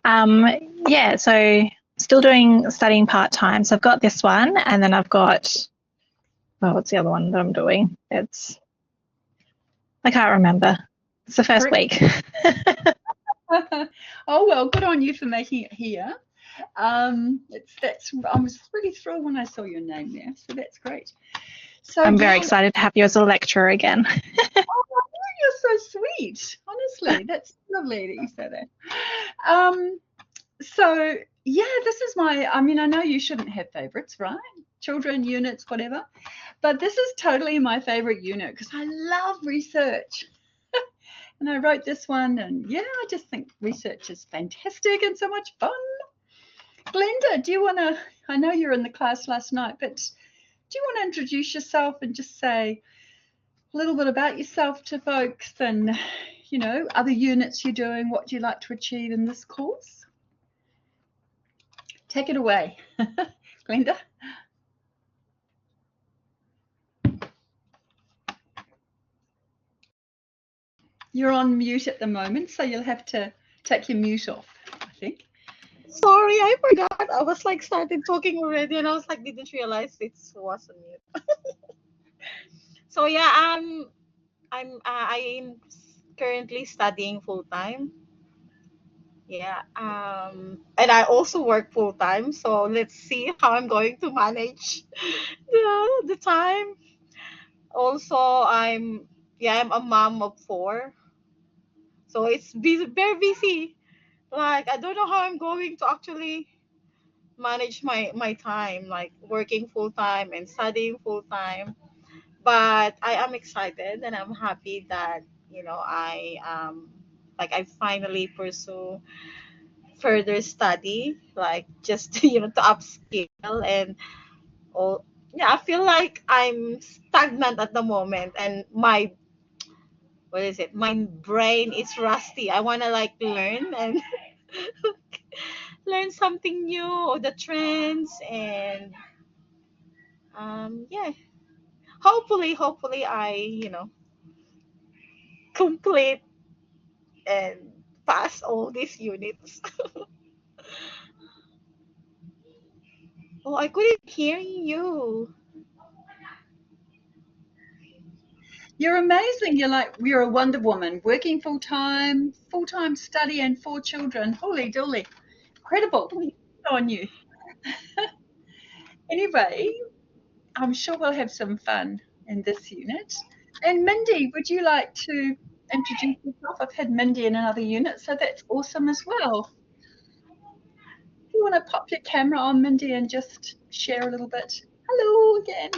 Yeah, so still studying part-time. So I've got this one, and then I've got, what's the other one that I'm doing? I can't remember. It's the first week. Oh, well, good on you for making it here. I was really thrilled when I saw your name there, so that's great. So I'm very excited to have you as a lecturer again. Oh, you're so sweet. Honestly, that's lovely that you said that. So yeah, this is I know you shouldn't have favorites, right? Children, units, whatever. But this is totally my favorite unit because I love research. And I wrote this one, and yeah, I just think research is fantastic and so much fun. Glenda, do you want to, I know you're in the class last night, but do you want to introduce yourself and just say a little bit about yourself to folks and, other units you're doing, what do you like to achieve in this course? Take it away, Glenda. You're on mute at the moment, so you'll have to take your mute off, I think. Sorry, I forgot. I was started talking already, and I was didn't realize it was on mute. So yeah, I'm currently studying full time. Yeah, and I also work full time. So let's see how I'm going to manage the time. Also, I'm a mom of 4, so it's busy, very busy. I don't know how I'm going to actually manage my time, working full time and studying full time. But I am excited and I'm happy that I finally pursue further study, just to upskill and all. Yeah, I feel like I'm stagnant at the moment, and my brain is rusty. I want to learn and learn something new, or the trends, and yeah, hopefully I complete and pass all these units. Oh, I couldn't hear you. You're amazing. You're a Wonder Woman, working full time study, and 4 children. Holy dooly. Incredible. Good on you. Anyway, I'm sure we'll have some fun in this unit. And Mindy, would you like to introduce yourself? I've had Mindy in another unit, so that's awesome as well. Do you want to pop your camera on, Mindy, and just share a little bit? Hello again.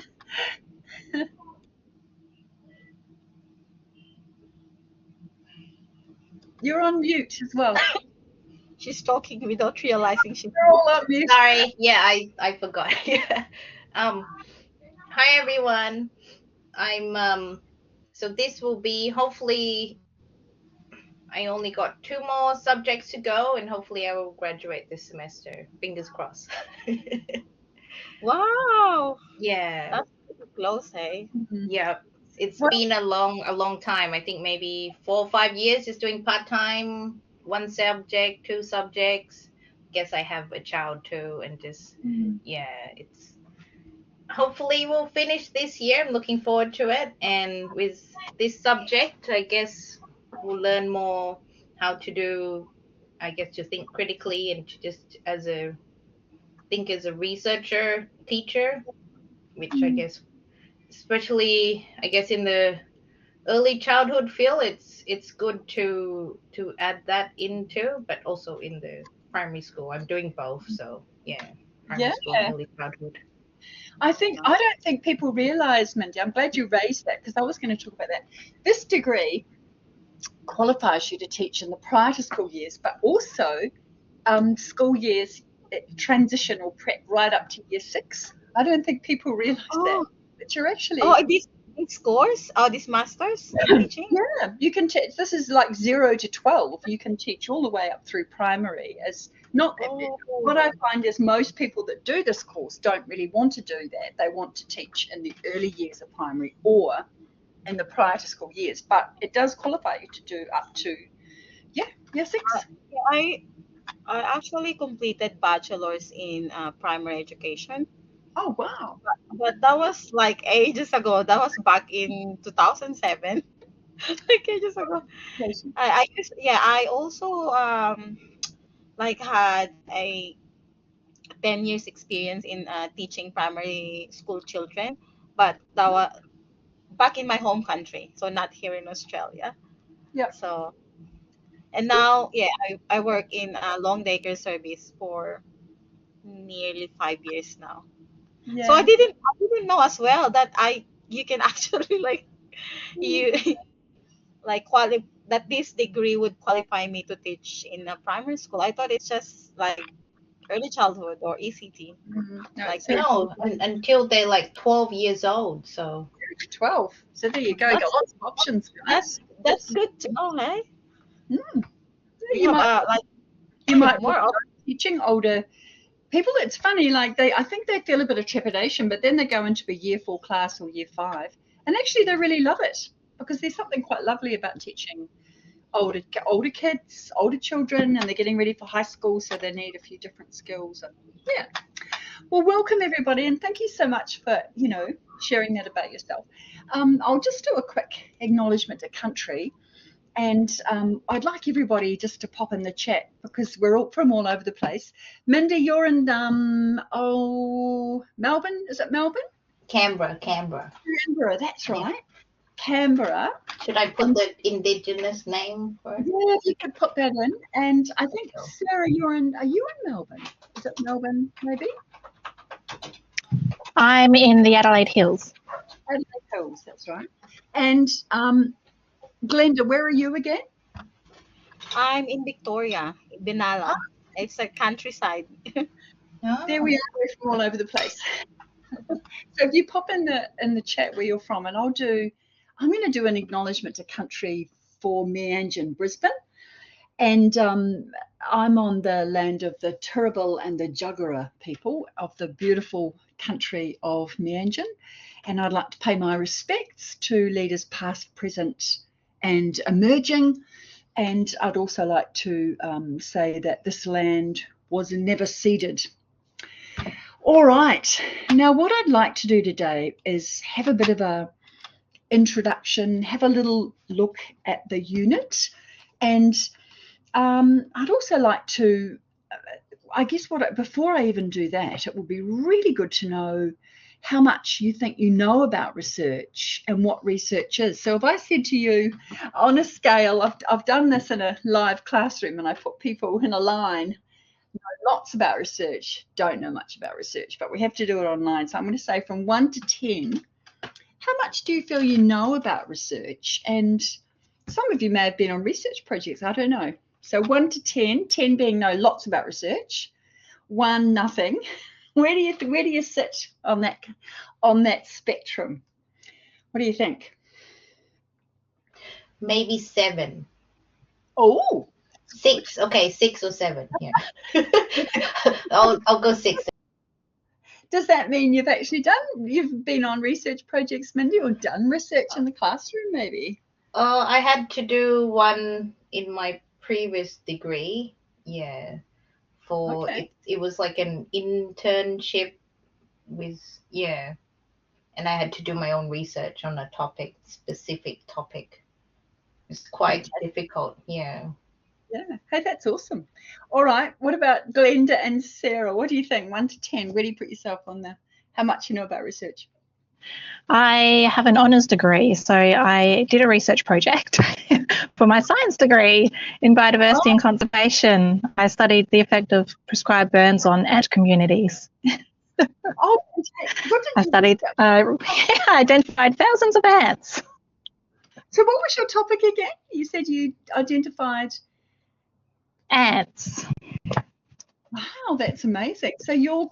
You're on mute as well. She's talking without realizing she's all on mute. Sorry, yeah, I forgot. Hi everyone. I'm so this will be, hopefully I only got 2 more subjects to go, and hopefully I will graduate this semester. Fingers crossed. Wow. Yeah. That's pretty close, hey? Mm-hmm. Yeah. It's been a long time. I think maybe 4 or 5 years just doing part-time, 1 subject, 2 subjects. Guess I have a child too, and just it's hopefully we'll finish this year. I'm looking forward to it. And with this subject, I guess we'll learn more how to do, to think critically and to just as a researcher, teacher, which I guess, especially in the early childhood field, it's good to add that into, but also in the primary school. I'm doing both, so yeah, primary school and early childhood. I don't think people realise, Mindy, I'm glad you raised that, because I was going to talk about that. This degree qualifies you to teach in the prior to school years, but also school years, transition or prep right up to year 6. I don't think people realise that. But you're actually... these course? These masters teaching? Yeah, you can teach. This is 0 to 12. You can teach all the way up through primary. What I find is most people that do this course don't really want to do that. They want to teach in the early years of primary or in the prior to school years. But it does qualify you to do up to, year 6. I actually completed bachelor's in primary education, Oh, wow. but that was like ages ago. That was back in 2007, like ages ago. I also like had a 10 years experience in teaching primary school children, but that was back in my home country, so not here in Australia. Yep. So, and now, yeah, I work in a long daycare service for nearly 5 years now. So Yeah. I didn't know as well that you can actually like you like that this degree would qualify me to teach in a primary school. I thought it's just like early childhood or ECT, No, like it's that. No, until they're like 12 years old. So 12. So there you go. You got That's lots of options, guys. that's good to know, hey? Mm. We You have might like you might more of teaching older people. It's funny, like I think they feel a bit of trepidation, but then they go into a year 4 class or year 5, and actually they really love it because there's something quite lovely about teaching older kids, older children, and they're getting ready for high school, so they need a few different skills. And yeah. Well, welcome everybody, and thank you so much for sharing that about yourself. I'll just do a quick acknowledgement to country. And I'd like everybody just to pop in the chat because we're all from all over the place. Mindy, you're in Melbourne. Is it Melbourne? Canberra. Canberra, that's Yeah. right. Canberra. Should I put the indigenous name for it? Yeah, if you could put that in. And I think Sarah, are you in Melbourne? Is it Melbourne maybe? I'm in the Adelaide Hills. Adelaide Hills, that's right. And Glenda, where are you again? I'm in Victoria, Benalla. It's a countryside. There we are. We're from all over the place. So if you pop in the chat where you're from, and I'm going to do an acknowledgement to country for Meanjin, Brisbane, and I'm on the land of the Turrbal and the Juggera people of the beautiful country of Meanjin, and I'd like to pay my respects to leaders past, present, and emerging. And I'd also like to say that this land was never ceded. All right. Now, what I'd like to do today is have a bit of a introduction, have a little look at the unit, and I'd also like to, I guess, before I even do that, it would be really good to know how much you think you know about research and what research is. So if I said to you on a scale, I've done this in a live classroom and I put people in a line, know lots about research, don't know much about research, but we have to do it online. So I'm going to say from 1 to 10, how much do you feel you know about research? And some of you may have been on research projects, I don't know. So 1 to 10, 10 being know lots about research, 1 nothing. Where do you sit on that spectrum? What do you think? Maybe 7. Oh, 6. Okay, 6 or 7. Yeah. I'll go 6. does that mean you've been on research projects, Mindy, or done research in the classroom maybe? I had to do one in my previous degree. Yeah. Okay. It was like an internship and I had to do my own research on a specific topic. It's quite difficult. Yeah. Yeah. Hey, that's awesome. All right. What about Glenda and Sarah? What do you think? 1 to 10. Where do you put yourself on how much you know about research? I have an honours degree, so I did a research project for my science degree in biodiversity and conservation. I studied the effect of prescribed burns on ant communities. Oh, fantastic. What did I you studied, identified thousands of ants. So what was your topic again? You said you identified ants. Wow, that's amazing. So you'd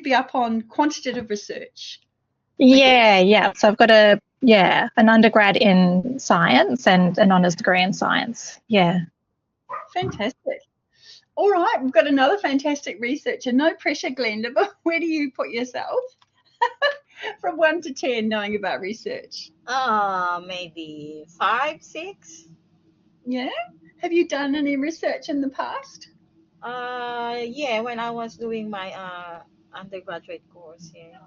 be up on quantitative research. Yeah. So I've got an undergrad in science and an honours degree in science. Yeah. Fantastic. All right, we've got another fantastic researcher. No pressure, Glenda, but where do you put yourself from 1 to 10 knowing about research? Maybe 5, 6. Yeah. Have you done any research in the past? Yeah, when I was doing my undergraduate course, yeah.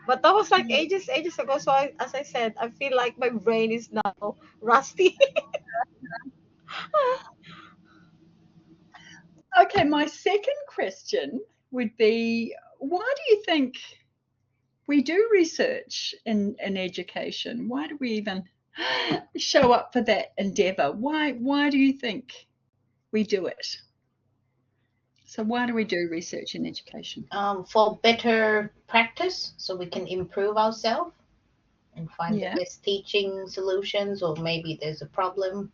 But that was like ages ago. So as I said, I feel like my brain is now rusty. Okay, my second question would be, why do you think we do research in education? Why do we even show up for that endeavor? Why do you think we do it? So why do we do research in education? For better practice, so we can improve ourselves and find the Yeah. best teaching solutions, or maybe there's a problem.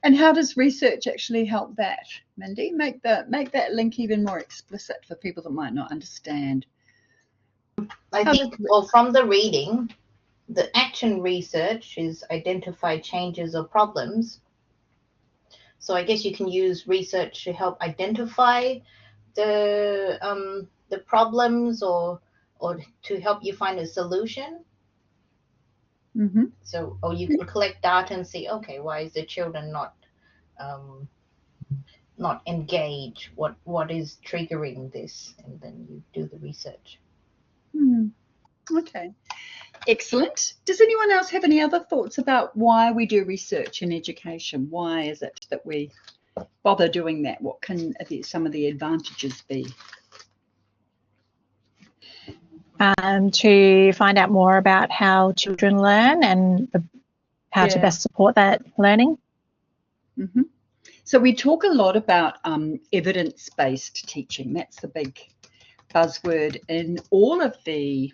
And how does research actually help that, Mindy? Make that link even more explicit for people that might not understand. I think, well, from the reading, the action research is identify changes or problems. So I guess you can use research to help identify the problems, or to help you find a solution. Mm-hmm. So, or you can collect data and see, okay, why is the children not engaged? What is triggering this? And then you do the research. Okay. Excellent. Does anyone else have any other thoughts about why we do research in education? Why is it that we bother doing that? What can some of the advantages be? To find out more about how children learn and how to best support that learning. Mm-hmm. So we talk a lot about evidence-based teaching. That's the big buzzword in all of the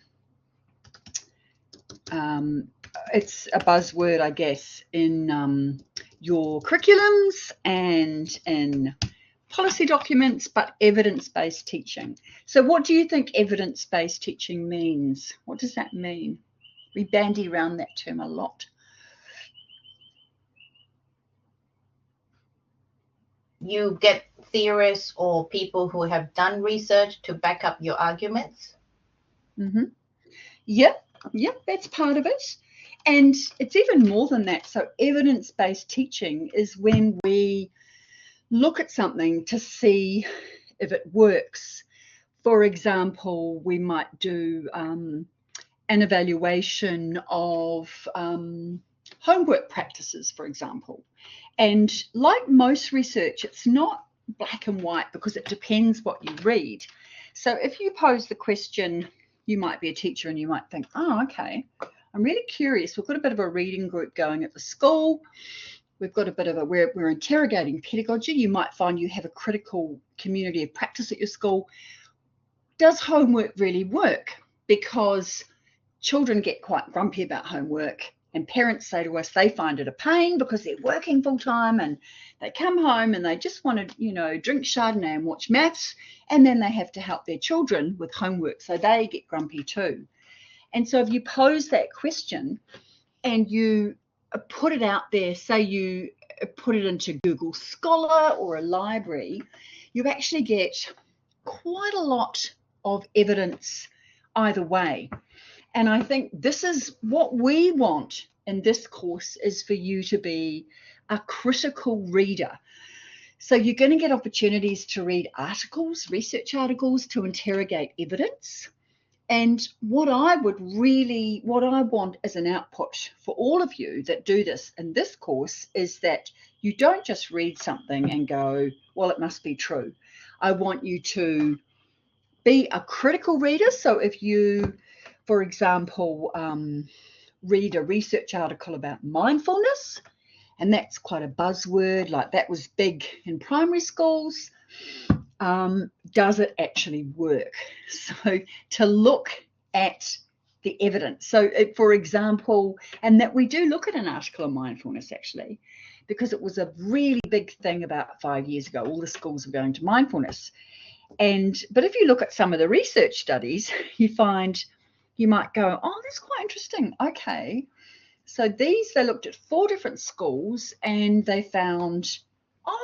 it's a buzzword, I guess, in your curriculums and in policy documents, but evidence-based teaching. So what do you think evidence-based teaching means? What does that mean? We bandy around that term a lot. You get theorists or people who have done research to back up your arguments. Mm-hmm. Yep, that's part of it. And it's even more than that. So evidence-based teaching is when we look at something to see if it works. For example, we might do an evaluation of homework practices, for example. And like most research, it's not black and white because it depends what you read. So if you pose the question, you might be a teacher and you might think, oh, okay, I'm really curious. We've got a bit of a reading group going at the school. We've got a bit of a, we're interrogating pedagogy. You might find you have a critical community of practice at your school. Does homework really work? Because children get quite grumpy about homework, and parents say to us they find it a pain because they're working full time and they come home and they just want to, drink Chardonnay and watch maths, and then they have to help their children with homework, so they get grumpy too. And so if you pose that question and you put it out there, say you put it into Google Scholar or a library, you actually get quite a lot of evidence either way. And I think this is what we want in this course, is for you to be a critical reader. So you're going to get opportunities to read articles, research articles, to interrogate evidence. And what I want as an output for all of you that do this in this course is that you don't just read something and go, well, it must be true. I want you to be a critical reader. So if you, for example, read a research article about mindfulness, and that's quite a buzzword, like that was big in primary schools, does it actually work? So to look at the evidence. So for example, and that we do look at an article on mindfulness actually, because it was a really big thing about 5 years ago. All the schools were going to mindfulness. But if you look at some of the research studies, you might go, oh, that's quite interesting. Okay. So they looked at 4 different schools and they found,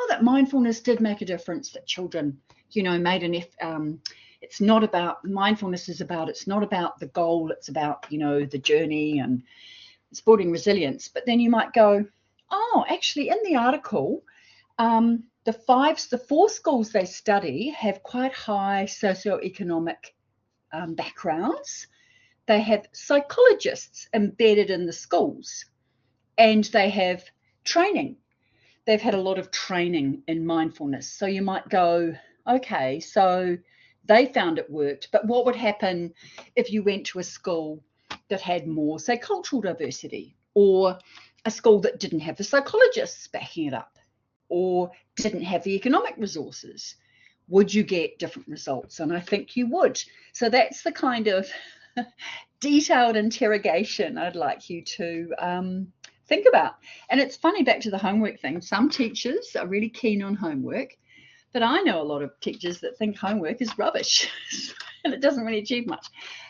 that mindfulness did make a difference, that children, made it's not about, mindfulness is about, it's not about the goal, it's about, the journey and supporting resilience. But then you might go, Oh, actually, in the article, the 4 schools they study have quite high socioeconomic backgrounds. They have psychologists embedded in the schools, and they have training. They've had a lot of training in mindfulness. So you might go, okay, so they found it worked, but what would happen if you went to a school that had more, say, cultural diversity, or a school that didn't have the psychologists backing it up, or didn't have the economic resources? Would you get different results? And I think you would. So that's the kind of detailed interrogation I'd like you to think about. And it's funny, back to the homework thing, some teachers are really keen on homework, but I know a lot of teachers that think homework is rubbish and it doesn't really achieve much.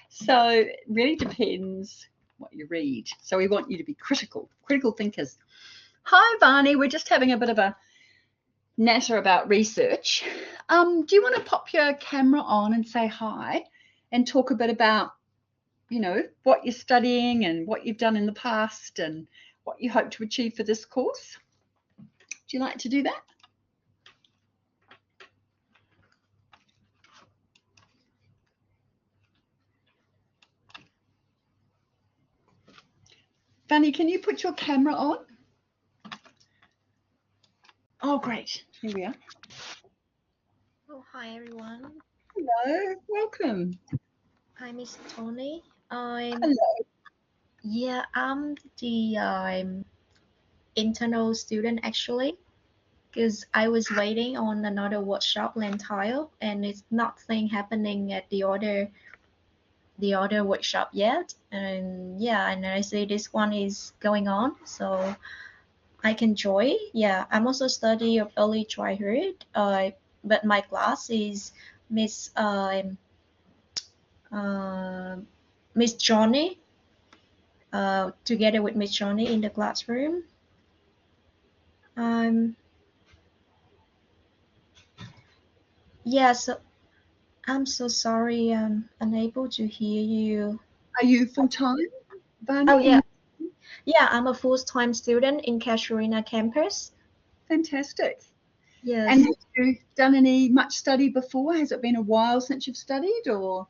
So it really depends what you read. So we want you to be critical thinkers. Hi, Varney. We're just having a bit of a natter about research. Do you want to pop your camera on and say hi and talk a bit about, you know, what you're studying and what you've done in the past and what you hope to achieve for this course? Do you like to do that? Fanny, can you put your camera on? Oh, great. Here we are. Oh, hi everyone. Hello, welcome. Hi, Miss Tony. I'm Hello. I'm the internal student actually, because I was waiting on another workshop lentile, and it's nothing happening at the other workshop yet. And yeah, and I see this one is going on, so I can join. Yeah, I'm also study of early childhood. But my class is Miss Miss Johnny, together with Miss Johnny in the classroom. Yeah, so I'm so sorry I'm unable to hear you. Are you full-time, Varney? Oh, yeah. Yeah, I'm a full-time student in Casuarina campus. Fantastic. Yes. And have you done much study before? Has it been a while since you've studied, or?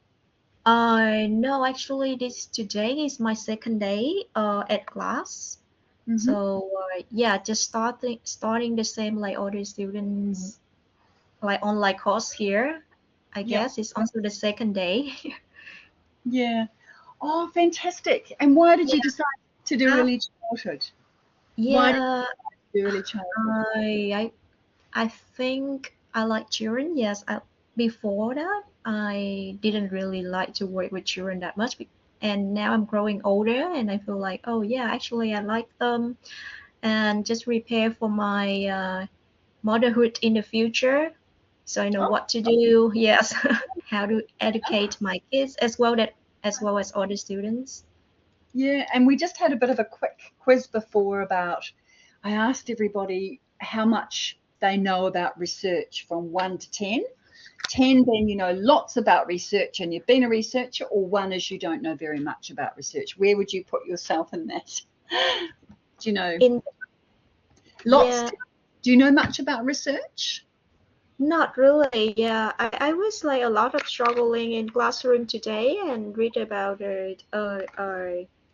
No, actually, today is my second day at class. Mm-hmm. So yeah, just starting the same like other students, like online course here. I guess it's also the second day. Yeah. Oh, fantastic. And why did you decide to do early childhood? Why did Yeah, you do early childhood? I think I like children. Yes, before that I didn't really like to work with children that much, and now I'm growing older, and I feel like, oh yeah, actually I like them, and just prepare for my motherhood in the future, so I know what to do. Yes, how to educate my kids as well as other students. Yeah, and we just had a bit of a quick quiz before about, I asked everybody how much they know about research from 1 to 10. 10 being you know lots about research and you've been a researcher, or 1 is you don't know very much about research. Where would you put yourself in that? Do you know? Lots. Yeah. Do you know much about research? Not really. Yeah, I was like a lot of struggling in classroom today and read about it,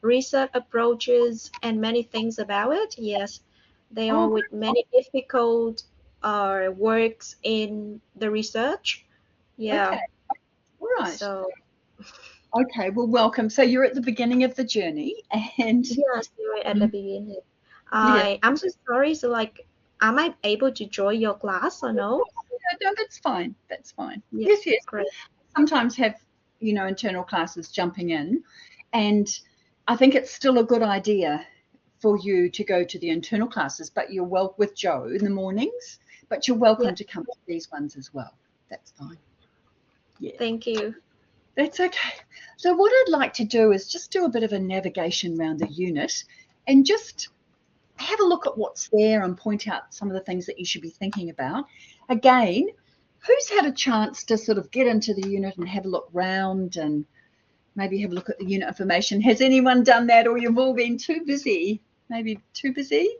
research approaches and many things about it. Yes, they are with many difficult works in the research. Yeah. Okay. All right. So. Okay. Well, welcome. So you're at the beginning of the journey, and yes, you're at the beginning. I'm so sorry. So like, am I able to join your class or no? No, that's fine. That's fine. Yeah, Yes. great. Sometimes have internal classes jumping in, and I think it's still a good idea for you to go to the internal classes, but you're well with Joe in the mornings, but you're welcome to come to these ones as well. That's fine. Yeah. Thank you. That's okay. So what I'd like to do is just do a bit of a navigation around the unit and just have a look at what's there and point out some of the things that you should be thinking about. Again, who's had a chance to sort of get into the unit and have a look round and maybe have a look at the unit information? Has anyone done that, or you've all been too busy? Maybe too busy?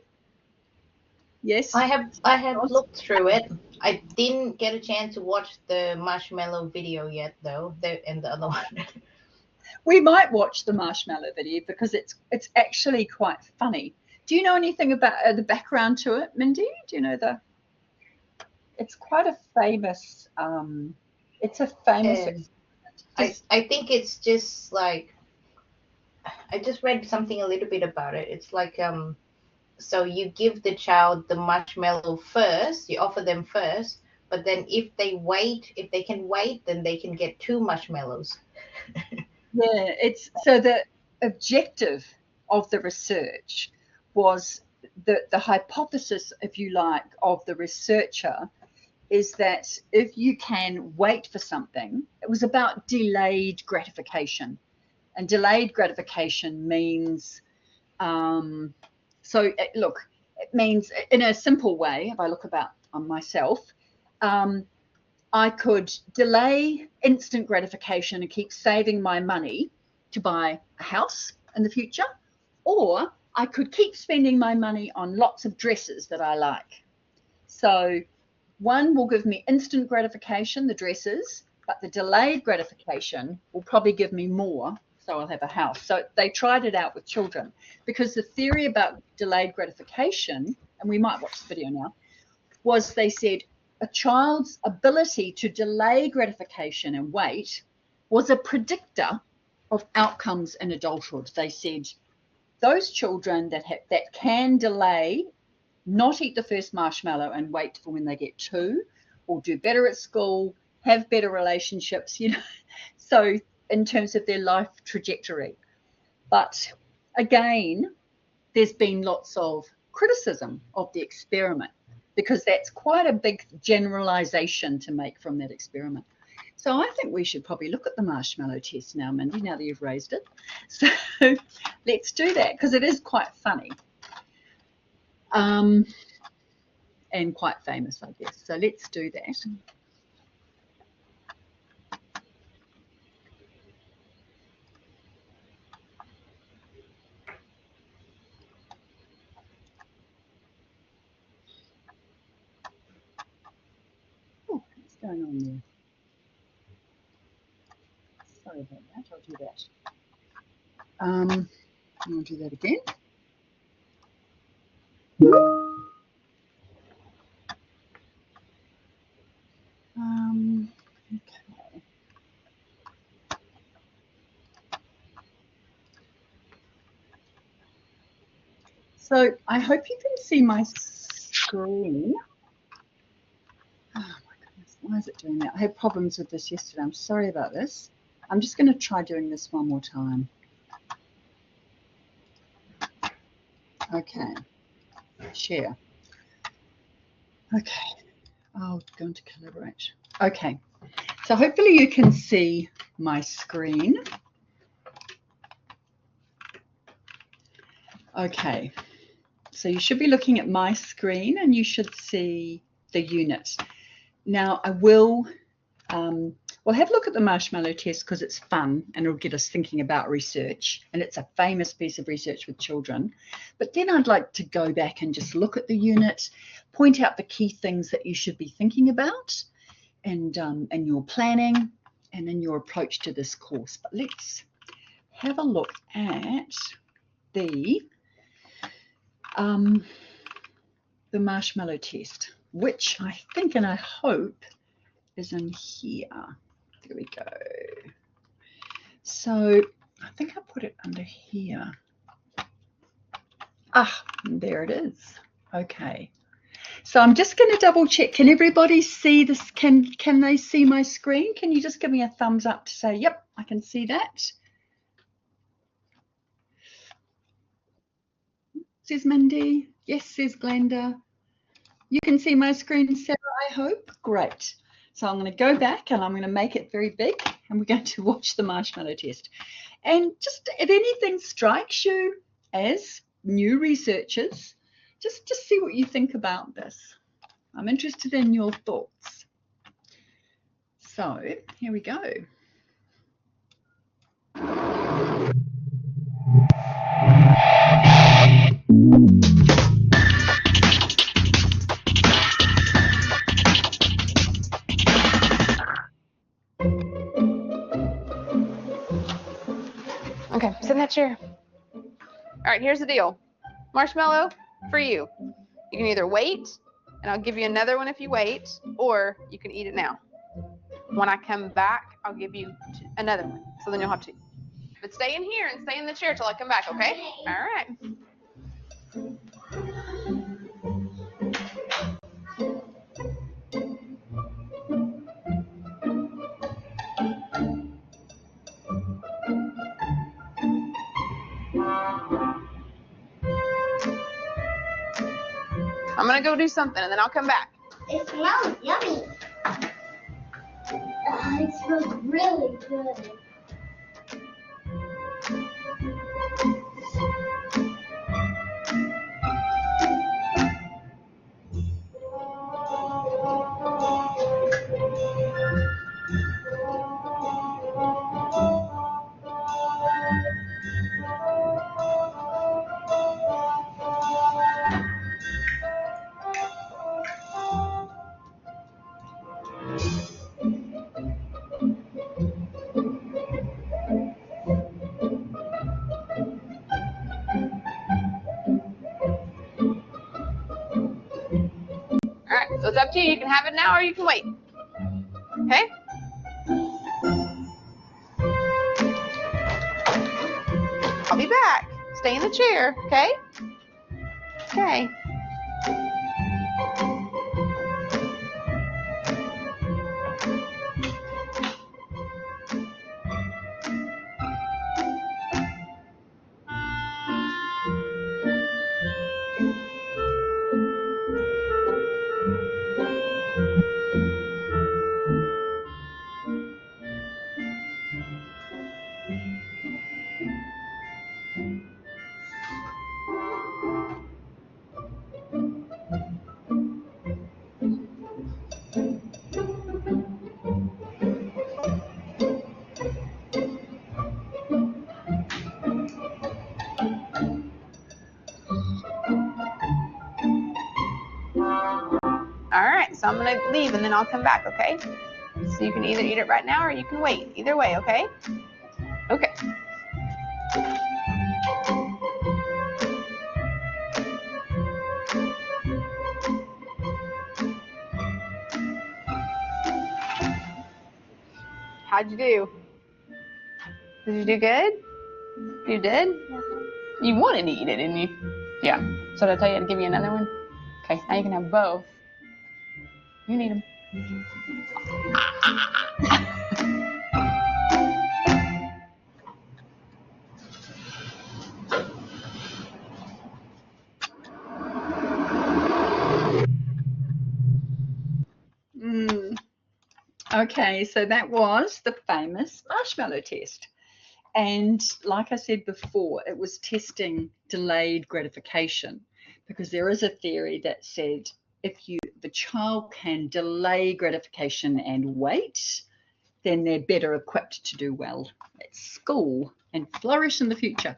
Yes. I have looked through it. I didn't get a chance to watch the marshmallow video yet, though. And the other one. We might watch the marshmallow video because it's actually quite funny. Do you know anything about the background to it, Mindy? Do you know it's quite a famous, it's a famous. I think it's just like, I just read something a little bit about it. It's like, so you give the child the marshmallow first, you offer them first, but then if they can wait, then they can get 2 marshmallows. Yeah, so the objective of the research was the hypothesis, if you like, of the researcher is that if you can wait for something, it was about delayed gratification. And delayed gratification means, look, it means in a simple way, if I look on myself, I could delay instant gratification and keep saving my money to buy a house in the future, or I could keep spending my money on lots of dresses that I like. So one will give me instant gratification, the dresses, but the delayed gratification will probably give me more, so I'll have a house. So they tried it out with children because the theory about delayed gratification, and we might watch the video now, was they said a child's ability to delay gratification and wait was a predictor of outcomes in adulthood. They said those children that can delay, not eat the first marshmallow and wait for when they get 2, will do better at school, have better relationships, so in terms of their life trajectory. But again, there's been lots of criticism of the experiment because that's quite a big generalization to make from that experiment. So I think we should probably look at the marshmallow test now, Mindy, now that you've raised it. So let's do that because it is quite funny and quite famous, I guess. So let's do that. Oh, what's going on there? Sorry about that. I'll do that. I'll do that again. Okay. So I hope you can see my screen. Oh my goodness, why is it doing that? I had problems with this yesterday. I'm sorry about this. I'm just going to try doing this one more time. Okay, share. Okay, I'll go into collaborate. Okay, so hopefully you can see my screen. Okay, so you should be looking at my screen and you should see the unit. Now I will, we'll have a look at the marshmallow test because it's fun and it'll get us thinking about research, and it's a famous piece of research with children. But then I'd like to go back and just look at the unit, point out the key things that you should be thinking about and in your planning and in your approach to this course. But let's have a look at the marshmallow test, which I think and I hope is in here. There we go. So I think I put it under here. Ah, there it is. Okay. So I'm just going to double check. Can everybody see this? Can they see my screen? Can you just give me a thumbs up to say, yep, I can see that? Says Mindy. Yes, says Glenda. You can see my screen, Sarah, I hope. Great. So I'm going to go back and I'm going to make it very big and we're going to watch the marshmallow test. And just if anything strikes you as new researchers, just see what you think about this. I'm interested in your thoughts. So here we go. Okay, sit in that chair. All right, here's the deal. Marshmallow for you. You can either wait, and I'll give you another one if you wait, or you can eat it now. When I come back, I'll give you another one, so then you'll have two. But stay in here and stay in the chair till I come back, okay? All right. I'm gonna go do something and then I'll come back. It smells yummy. It smells really good. All right, so it's up to you. You can have it now or you can wait. Okay? I'll be back. Stay in the chair, okay? Okay. All right, so I'm gonna leave and then I'll come back, okay? So you can either eat it right now or you can wait. Either way, okay? Okay. How'd you do? Did you do good? You did? Yeah. You wanted to eat it, didn't you? Yeah. So did I tell you to give you another one? Okay, now you can have both. You need them. Okay, so that was the famous marshmallow test. And like I said before, it was testing delayed gratification, because there is a theory that said if the child can delay gratification and wait, then they're better equipped to do well at school and flourish in the future.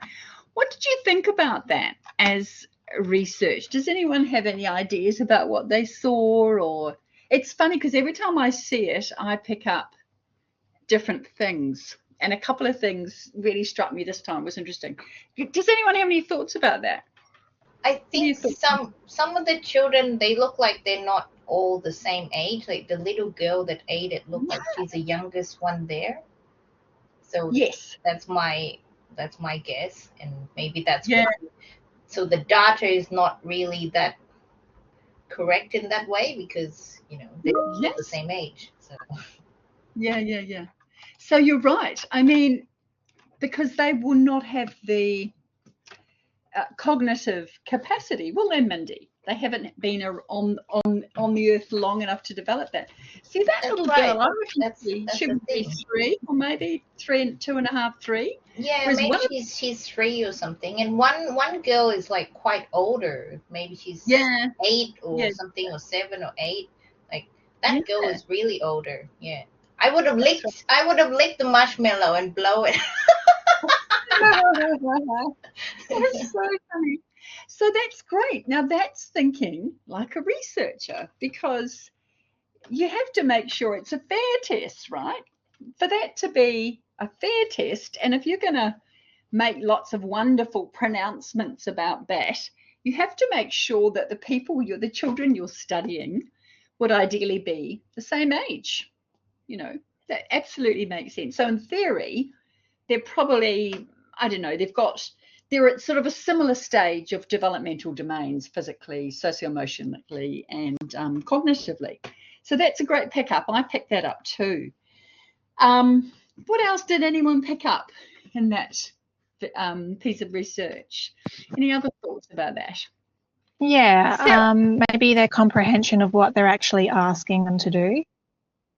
What did you think about that as research? Does anyone have any ideas about what they saw? Or it's funny because every time I see it, I pick up different things. And a couple of things really struck me this time. It was interesting. Does anyone have any thoughts about that? I think some of the children, they look like they're not all the same age. Like the little girl that ate it looked like she's the youngest one there. So Yes, that's my guess, and maybe that's yeah. why. So the data is not really that correct in that way, because they're all Yes. the same age. So Yeah. So you're right. I mean, because they will not have the cognitive capacity, will they, Mindy? They haven't been on the earth long enough to develop that. See, that That's little right. girl, I reckon That's she the would be thing. 3, or maybe 3, 2.5, 3. Yeah, Whereas maybe one of- she's 3 or something, and one girl is like quite older. Maybe she's Yeah, 8 or yeah, something, or 7 or 8. Like that yeah. girl is really older. Yeah, I would have licked the marshmallow and blow it. That's so funny. So that's great. Now that's thinking like a researcher, because you have to make sure it's a fair test, right? For that to be a fair test, and if you're going to make lots of wonderful pronouncements about that, you have to make sure that the children you're studying would ideally be the same age. That absolutely makes sense. So in theory, they're probably, I don't know, they're at sort of a similar stage of developmental domains, physically, socio-emotionally, and cognitively. So that's a great pickup. I picked that up too. What else did anyone pick up in that piece of research? Any other thoughts about that? Yeah, maybe their comprehension of what they're actually asking them to do.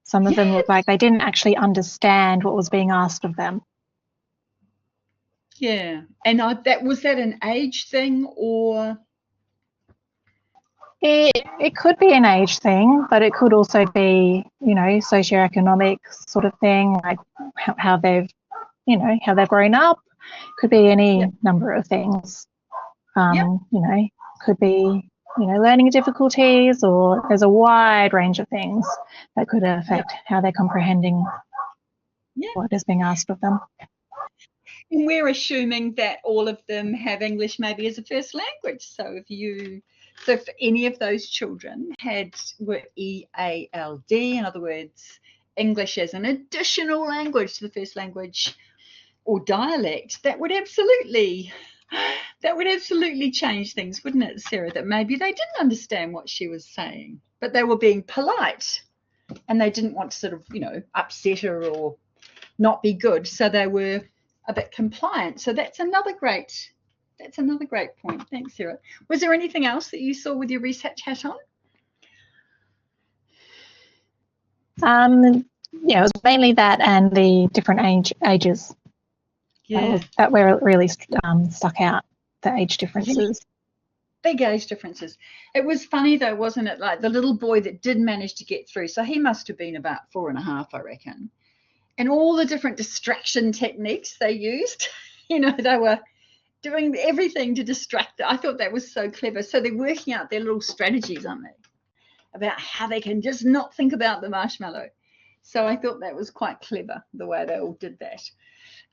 Some of them look like they didn't actually understand what was being asked of them. Yeah, and was that an age thing, or? It could be an age thing, but it could also be, socioeconomic sort of thing, like how they've grown up. Could be any number of things. Could be, learning difficulties, or there's a wide range of things that could affect how they're comprehending what is being asked of them. And we're assuming that all of them have English maybe as a first language. So if any of those children were EALD, in other words, English as an additional language to the first language or dialect, that would absolutely change things, wouldn't it, Sarah? That maybe they didn't understand what she was saying, but they were being polite and they didn't want to sort of, upset her or not be good. So they were a bit compliant. So that's another great point. Thanks, Sarah. Was there anything else that you saw with your research hat on? It was mainly that and the different ages. Yeah. That where it really stuck out, the age differences. Big age differences. It was funny though, wasn't it? Like the little boy that did manage to get through. So he must have been about 4.5, I reckon. And all the different distraction techniques they used, they were doing everything to distract. I thought that was so clever. So they're working out their little strategies, aren't they, about how they can just not think about the marshmallow. So I thought that was quite clever, the way they all did that.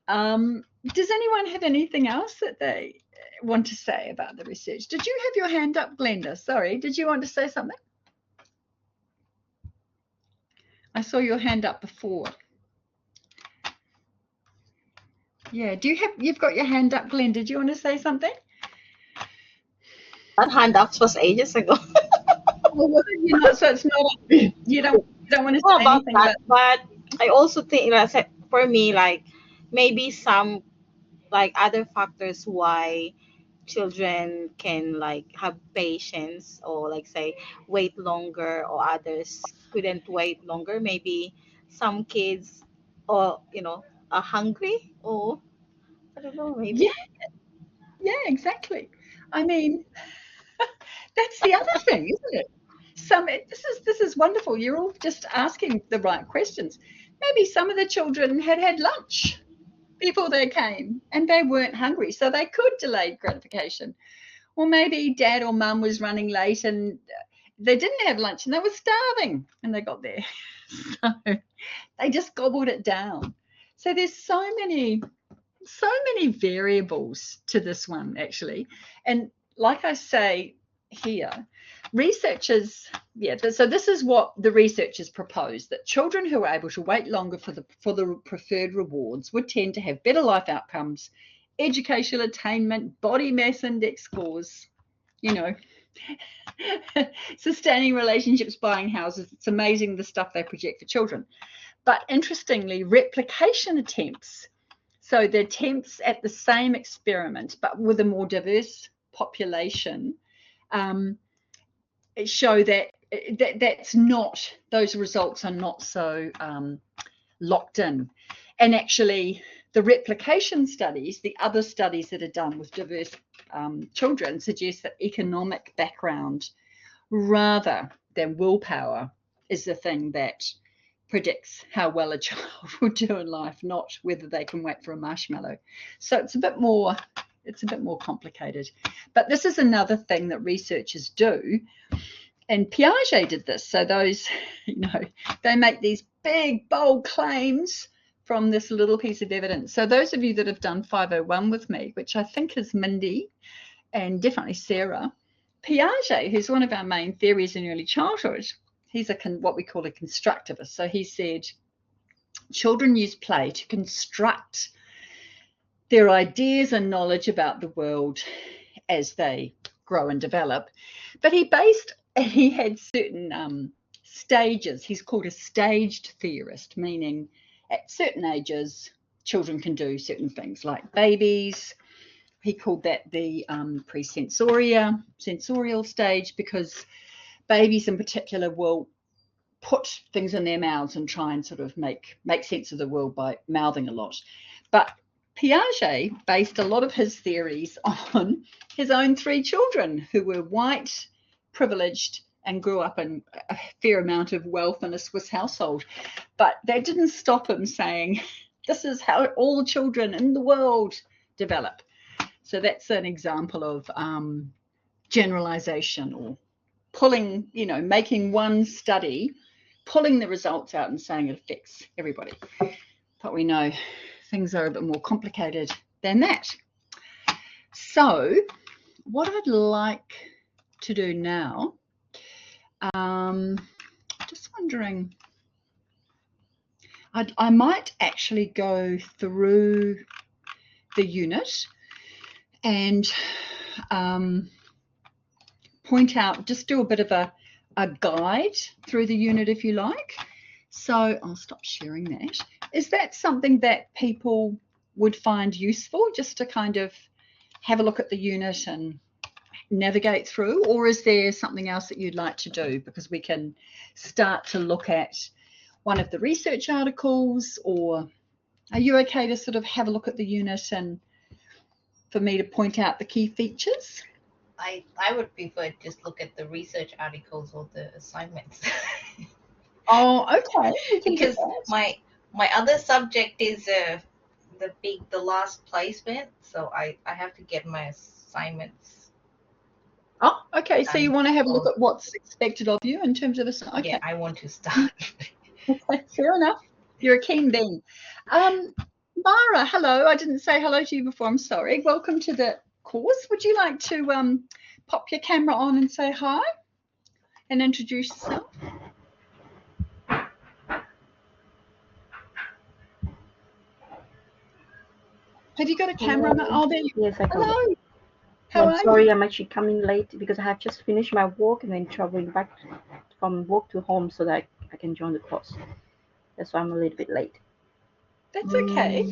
Does anyone have anything else that they want to say about the research? Did you have your hand up, Glenda? Sorry, did you want to say something? I saw your hand up before. Yeah, you've got your hand up, Glenn. Did you want to say something? That hand up was ages ago. So it's not, you don't want to say about anything that, but I also think, for me, like maybe some other factors why children can have patience or say wait longer, or others couldn't wait longer. Maybe some kids or are hungry, or I don't know, maybe. Yeah, exactly. I mean, that's the other thing, isn't it? This is wonderful. You're all just asking the right questions. Maybe some of the children had lunch before they came and they weren't hungry, so they could delay gratification. Or maybe dad or mum was running late and they didn't have lunch and they were starving when they got there. So they just gobbled it down. So there's so many variables to this one, actually. And like I say here, researchers, so this is what the researchers proposed, that children who are able to wait longer for the preferred rewards would tend to have better life outcomes, educational attainment, body mass index scores, sustaining relationships, buying houses. It's amazing the stuff they project for children. But interestingly, replication attempts, so the attempts at the same experiment but with a more diverse population, show that that's not, those results are not so locked in. And actually, the replication studies, the other studies that are done with diverse children, suggest that economic background rather than willpower is the thing that predicts how well a child will do in life, not whether they can wait for a marshmallow. So it's a bit more complicated. But this is another thing that researchers do. And Piaget did this. So those, they make these big, bold claims, from this little piece of evidence. So those of you that have done 501 with me, which I think is Mindy and definitely Sarah, Piaget, who's one of our main theories in early childhood, he's what we call a constructivist. So he said children use play to construct their ideas and knowledge about the world as they grow and develop. But he had certain stages. He's called a staged theorist, meaning at certain ages, children can do certain things, like babies. He called that the sensorial stage, because babies in particular will put things in their mouths and try and sort of make sense of the world by mouthing a lot. But Piaget based a lot of his theories on his own 3 children who were white, privileged, and grew up in a fair amount of wealth in a Swiss household. But that didn't stop him saying, this is how all children in the world develop. So that's an example of generalization, or pulling, making one study, pulling the results out and saying it affects everybody. But we know things are a bit more complicated than that. So what I'd like to do now, just wondering, I might actually go through the unit and point out, just do a bit of a guide through the unit if you like. So I'll stop sharing that. Is that something that people would find useful, just to kind of have a look at the unit and navigate through, or is there something else that you'd like to do? Because we can start to look at one of the research articles, or are you okay to sort of have a look at the unit and for me to point out the key features? I would prefer just look at the research articles or the assignments. Oh, okay. Because my other subject is the last placement, so I have to get my assignments. Oh, okay. So you want to have a look at what's expected of you in terms of okay. Yeah, I want to start. Okay, fair enough. You're a keen bean. Mara, hello. I didn't say hello to you before. I'm sorry. Welcome to the course. Would you like to pop your camera on and say hi and introduce yourself? Have you got a camera? Oh, there you go. Yes, I can. Hello. How I'm are sorry, you? I'm actually coming late because I have just finished my work and then traveling back from work to home so that I can join the course. That's why I'm a little bit late. That's okay.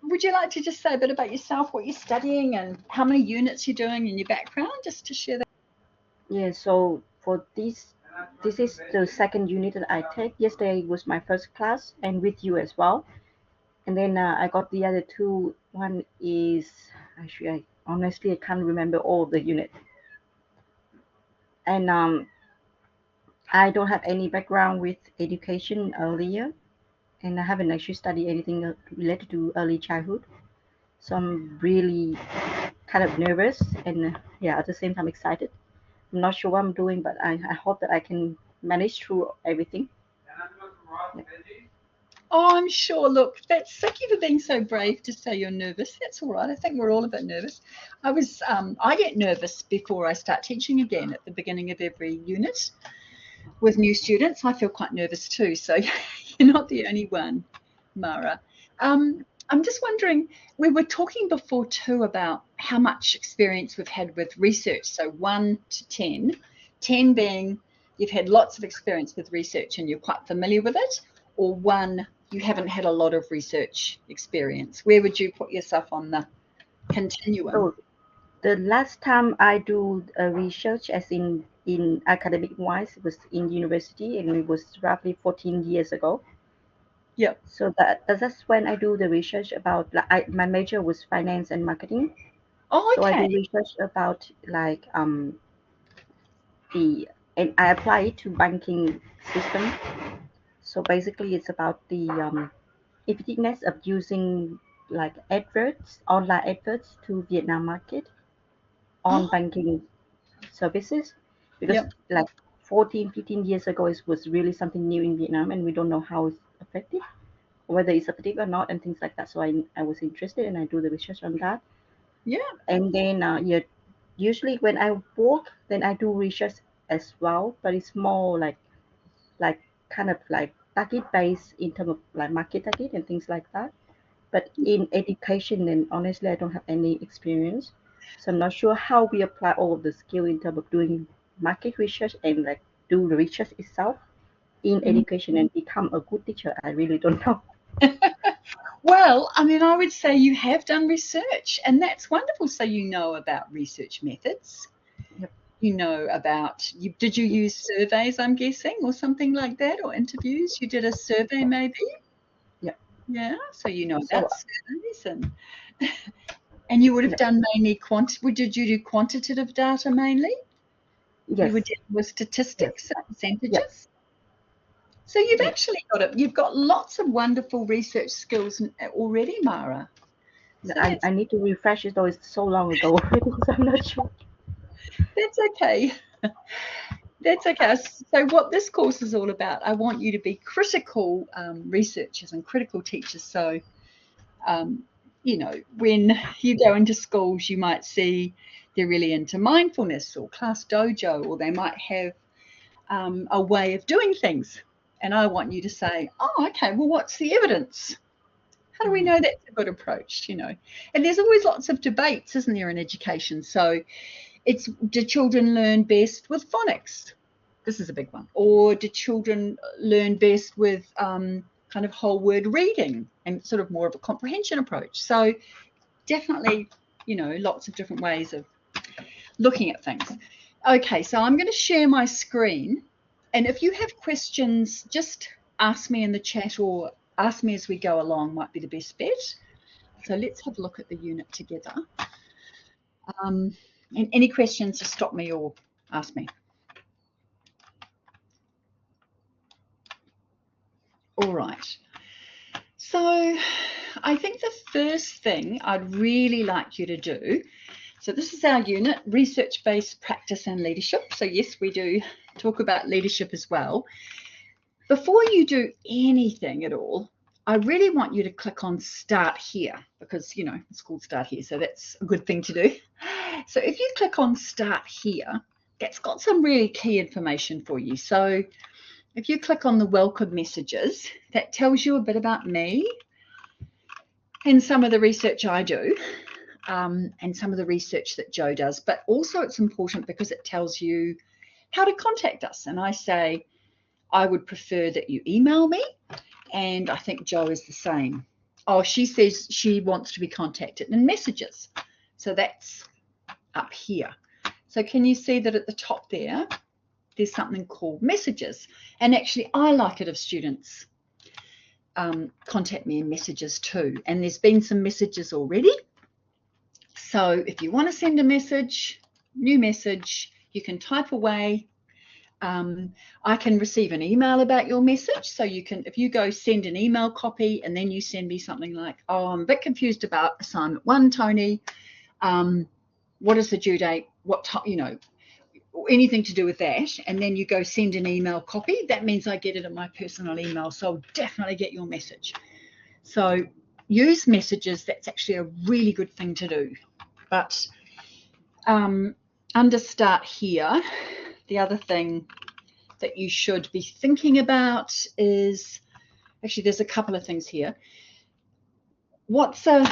Would you like to just say a bit about yourself, what you're studying and how many units you're doing and your background, just to share that? Yeah, so for this is the second unit that I take. Yesterday was my first class and with you as well. And then I got the other 2. One is, actually, I can't remember all the unit. And I don't have any background with education earlier, and I haven't actually studied anything related to early childhood. So I'm really kind of nervous and yeah, at the same time excited. I'm not sure what I'm doing, but I hope that I can manage through everything. Yeah. Oh, I'm sure. Look, thank you for being so brave to say you're nervous. That's all right. I think we're all a bit nervous. I get nervous before I start teaching again at the beginning of every unit with new students. I feel quite nervous too. So you're not the only one, Mara. I'm just wondering, we were talking before too about how much experience we've had with research. So 1 to 10, 10 being you've had lots of experience with research and you're quite familiar with it, or 1, you haven't had a lot of research experience. Where would you put yourself on the continuum? So the last time I do research, as in academic wise, it was in university, and it was roughly 14 years ago. Yeah. So that's when I do the research about, my major was finance and marketing. Oh, okay. So I do research about and I apply it to banking system. So basically, it's about the effectiveness of using like online adverts to Vietnam market on banking services, because like 14, 15 years ago, it was really something new in Vietnam, and we don't know how it's effective. whether it's effective or not and things like that. So I was interested and I do the research on that. Yeah. And then yeah, usually when I work, then I do research as well, but it's more like kind of like target based in terms of like market target and things like that. But in education, then honestly, I don't have any experience, so I'm not sure how we apply all of the skill in terms of doing market research and like do the research itself in education and become a good teacher. I really don't know. Well, I mean, I would say you have done research, and that's wonderful. So you know about research methods. Yep. You know about, did you use surveys, I'm guessing, or something like that, or interviews? You did a survey maybe? Yep. Yeah, so you know So about surveys and you would have Yep. done mainly did you do quantitative data mainly? Yes. You were dealing with statistics and percentages? Yes. So you've Yes. actually got it. You've got lots of wonderful research skills already, Mara. So I need to refresh it, though it's so long ago already, so I'm not sure. that's okay. That's okay. So what this course is all about, I want you to be critical researchers and critical teachers. So, you know, when you go into schools, you might see they're really into mindfulness or class dojo, or they might have a way of doing things. And I want you to say, oh, okay, well, what's the evidence? How do we know that's a good approach, you know? And there's always lots of debates, isn't there, in education? So it's, do children learn best with phonics? This is a big one. Or do children learn best with kind of whole word reading and sort of more of a comprehension approach? So definitely, you know, lots of different ways of looking at things. Okay, so I'm going to share my screen. And if you have questions, just ask me in the chat or ask me as we go along, might be the best bet. So let's have a look at the unit together. And any questions, just stop me or ask me. All right. So I think the first thing I'd really like you to do, so this is our unit, research-based practice and leadership. So yes, we do talk about leadership as well. Before you do anything at all, I really want you to click on Start Here because, you know, it's called Start Here, so that's a good thing to do. So if you click on Start Here, that's got some really key information for you. So if you click on the welcome messages, that tells you a bit about me and some of the research I do and some of the research that Joe does. But also it's important because it tells you how to contact us. And I say, I would prefer that you email me. And I think Joe is the same. Oh, she says she wants to be contacted in messages. So that's up here. So can you see that at the top there, there's something called messages. And actually, I like it if students contact me in messages too. And there's been some messages already. So if you want to send a message, new message, you can type away. I can receive an email about your message. So you can, if you go send an email copy and then you send me something like, oh, I'm a bit confused about assignment 1, Tony. What is the due date? What time, you know, anything to do with that. And then you go send an email copy. That means I get it in my personal email. So I'll definitely get your message. So use messages. That's actually a really good thing to do. But under Start Here, the other thing that you should be thinking about is, actually there's a couple of things here. What's a,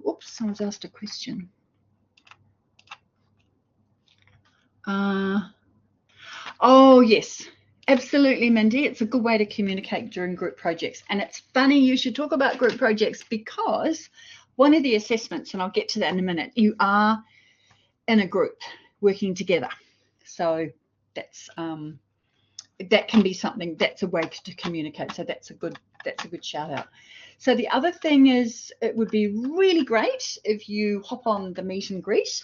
oops, someone's asked a question. Oh yes, absolutely, Mindy. It's a good way to communicate during group projects. And it's funny you should talk about group projects because one of the assessments, and I'll get to that in a minute, you are in a group working together. So that's that can be something, that's a way to communicate. So that's a good shout out. So the other thing is, it would be really great if you hop on the meet and greet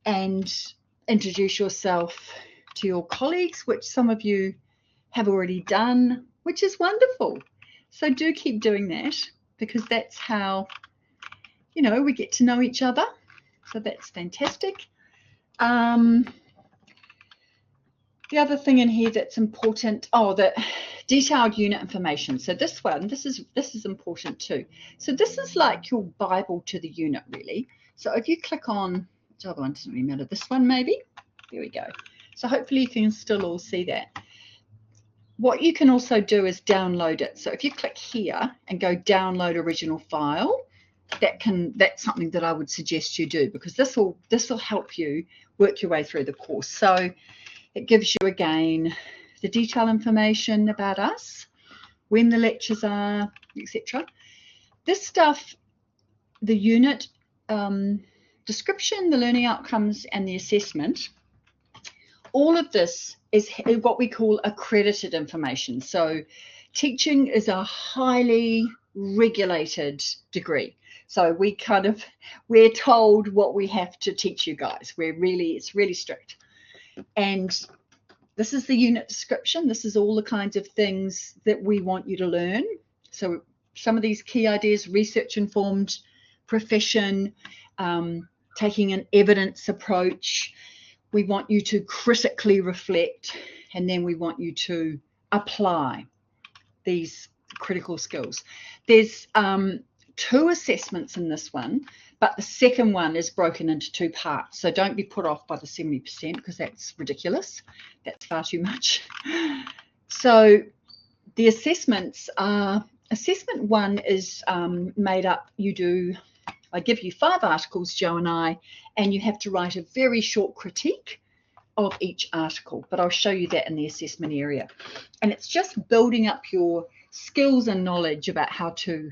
and introduce yourself to your colleagues, which some of you have already done, which is wonderful. So do keep doing that because that's how, you know, we get to know each other. So that's fantastic. The other thing in here that's important, oh, that detailed unit information. So this is important too. So this is like your Bible to the unit, really. So if you click on, the other one doesn't really matter, this one maybe, there we go. So hopefully you can still all see that. What you can also do is download it. So if you click here and go download original file, that's something that I would suggest you do, because this will help you work your way through the course. So it gives you again the detailed information about us, when the lectures are, etc. This stuff, the unit description, the learning outcomes, and the assessment, all of this is what we call accredited information. So teaching is a highly regulated degree. So we're told what we have to teach you guys. It's really strict. And this is the unit description. This is all the kinds of things that we want you to learn. So some of these key ideas: research-informed profession, taking an evidence approach. We want you to critically reflect, and then we want you to apply these critical skills. There's 2 assessments in this one, but the second one is broken into 2 parts. So don't be put off by the 70%, because that's ridiculous. That's far too much. So the assessments are, assessment 1 is made up, I give you 5 articles, Joe and I, and you have to write a very short critique of each article, but I'll show you that in the assessment area. And it's just building up your skills and knowledge about how to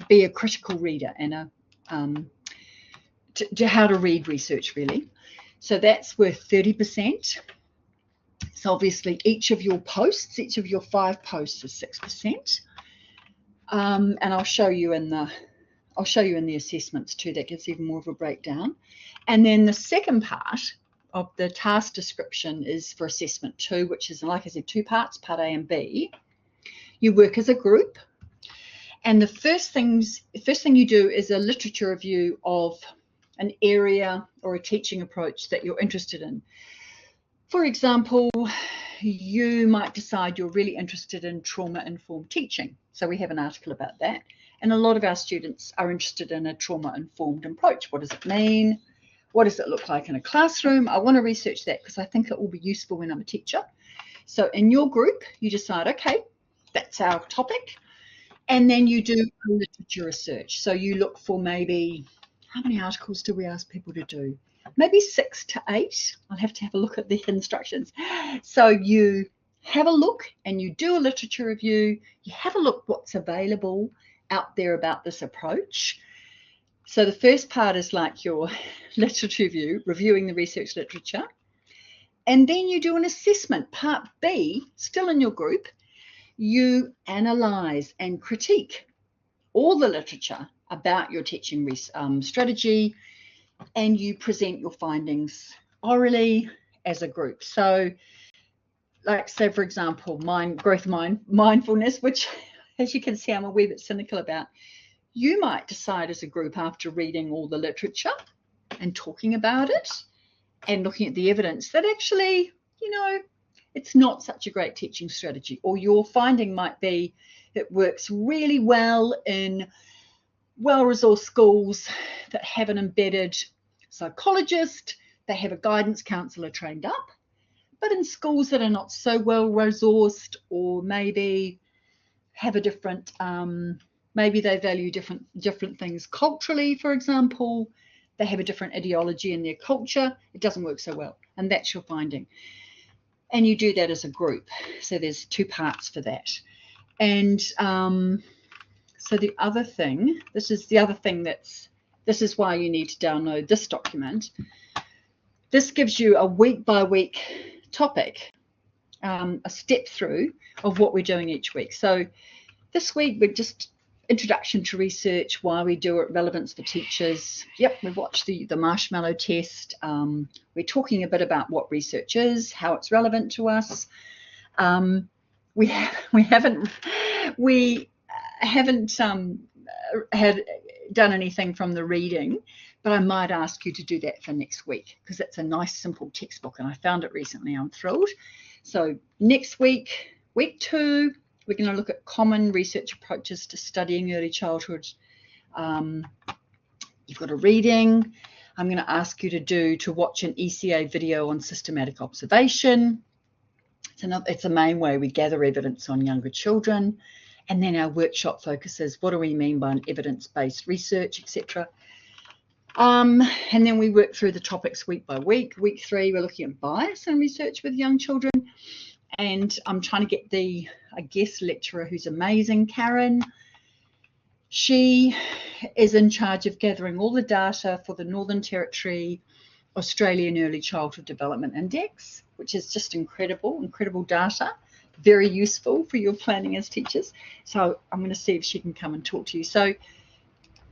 be a critical reader and how to read research, really. So that's worth 30%. So obviously each of your 5 posts is 6%. And I'll show you in the assessments too. That gives even more of a breakdown. And then the second part of the task description is for assessment 2, which is, like I said, 2 parts, part A and B. You work as a group, and the first thing you do is a literature review of an area or a teaching approach that you're interested in. For example, you might decide you're really interested in trauma-informed teaching. So we have an article about that. And a lot of our students are interested in a trauma-informed approach. What does it mean? What does it look like in a classroom? I want to research that because I think it will be useful when I'm a teacher. So in your group, you decide, okay, that's our topic. And then you do a literature research. So you look for maybe, how many articles do we ask people to do? Maybe 6 to 8. I'll have to have a look at the instructions. So you have a look and you do a literature review. You have a look what's available out there about this approach. So the first part is like your literature review, reviewing the research literature. And then you do an assessment, part B, still in your group. You analyze and critique all the literature about your teaching strategy, and you present your findings orally as a group. So like, say, for example, mindfulness, which, as you can see, I'm a wee bit cynical about. You might decide as a group, after reading all the literature and talking about it and looking at the evidence, that actually, it's not such a great teaching strategy. Or your finding might be it works really well in well-resourced schools that have an embedded psychologist, they have a guidance counsellor trained up. But in schools that are not so well-resourced, or maybe have a different, maybe they value different things culturally, for example, they have a different ideology in their culture, it doesn't work so well. And that's your finding. And you do that as a group. So there's 2 parts for that. And so the other thing, this is why you need to download this document. This gives you a week-by-week topic, a step through of what we're doing each week. So this week we're just introduction to research, why we do it, relevance for teachers. Yep, we've watched the marshmallow test. We're talking a bit about what research is, how it's relevant to us. We haven't had done anything from the reading, but I might ask you to do that for next week, because it's a nice simple textbook and I found it recently. I'm thrilled. So next week Week 2, we're going to look at common research approaches to studying early childhood. You've got a reading. I'm going to ask you to watch an ECA video on systematic observation. It's a main way we gather evidence on younger children. And then our workshop focuses, what do we mean by an evidence-based research, etc. And then we work through the topics week by week. Week 3, we're looking at bias in research with young children. And I'm trying to get a guest lecturer who's amazing, Karen. She is in charge of gathering all the data for the Northern Territory Australian Early Childhood Development Index, which is just incredible data, very useful for your planning as teachers. So I'm going to see if she can come and talk to you. So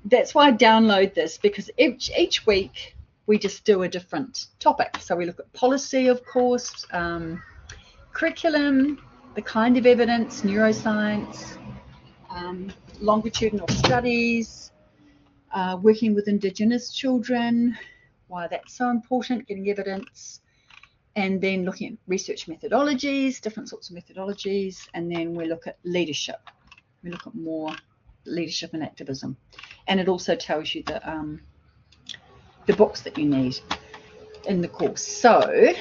that's why I download this, because each week we just do a different topic. So we look at policy, of course, curriculum, the kind of evidence, neuroscience, longitudinal studies, working with Indigenous children, why that's so important, getting evidence, and then looking at research methodologies, different sorts of methodologies, and then we look at leadership. We look at more leadership and activism. And it also tells you the books that you need in the course. So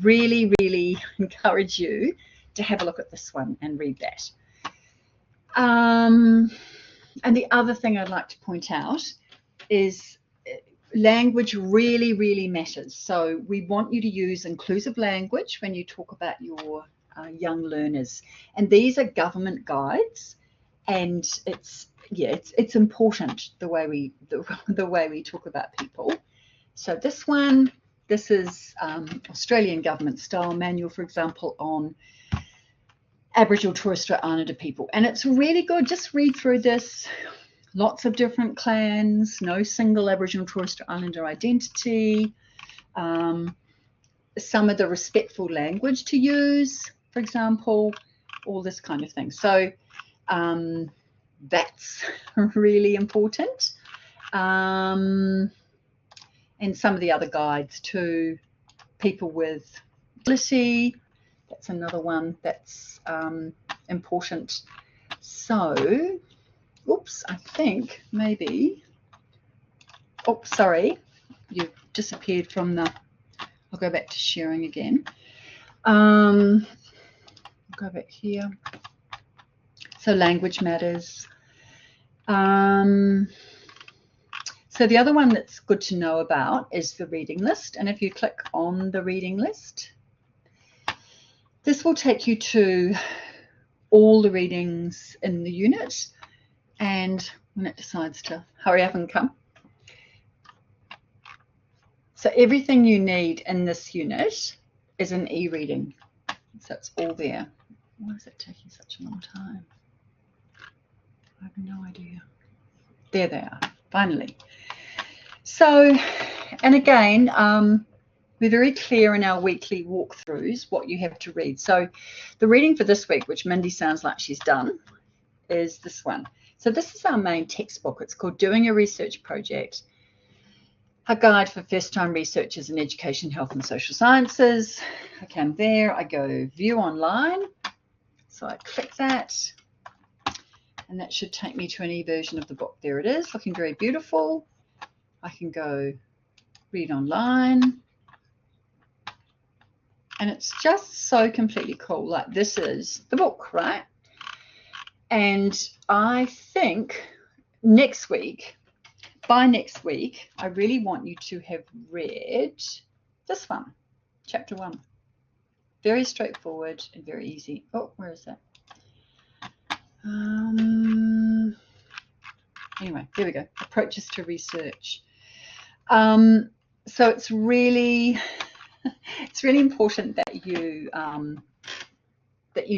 really, really encourage you to have a look at this one and read that. And the other thing I'd like to point out is language really, really matters. So we want you to use inclusive language when you talk about your young learners. And these are government guides, and it's important the way we talk about people. So this is Australian government style manual, for example, on Aboriginal Torres Strait Islander people, and it's really good. Just read through this. Lots of different clans, no single Aboriginal Torres Strait Islander identity, some of the respectful language to use, for example, all this kind of thing. So that's really important. And some of the other guides to people with disability, that's another one that's important. So, oops, I think maybe, oh, sorry, you've disappeared from the, I'll go back to sharing again. I'll go back here. So language matters. So the other one that's good to know about is the reading list. And if you click on the reading list, this will take you to all the readings in the unit. And when it decides to hurry up and come. So everything you need in this unit is an e-reading. So it's all there. Why is it taking such a long time? I have no idea. There they are, finally. So, and again, we're very clear in our weekly walkthroughs what you have to read. So the reading for this week, which Mindy sounds like she's done, is this one. So this is our main textbook. It's called Doing a Research Project, a guide for first-time researchers in education, health and social sciences. I come there, I go view online. So I click that, and that should take me to an e-version of the book. There it is, looking very beautiful. I can go read online. And it's just so completely cool. Like, this is the book, right? And I think next week, by next week, I really want you to have read this one, chapter 1. Very straightforward and very easy. Oh, where is that? Anyway, there we go. Approaches to research. So it's really important that you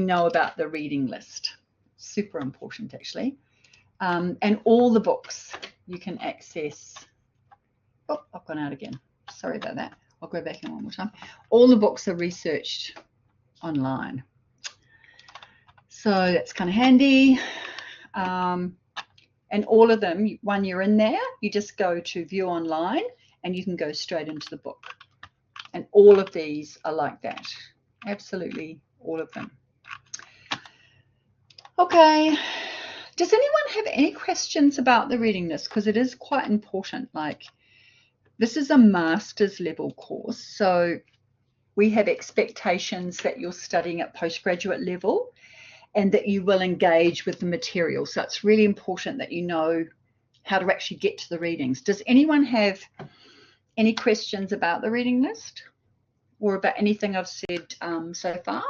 know about the reading list. Super important, actually. And all the books you can access. Oh, I've gone out again. Sorry about that. I'll go back in one more time. All the books are researched online. So that's kind of handy. And all of them, when you're in there, you just go to view online and you can go straight into the book. And all of these are like that. Absolutely all of them. Okay. Does anyone have any questions about the reading list? Because it is quite important. Like, this is a master's level course, so we have expectations that you're studying at postgraduate level and that you will engage with the material. So it's really important that you know how to actually get to the readings. Does anyone have any questions about the reading list or about anything I've said so far?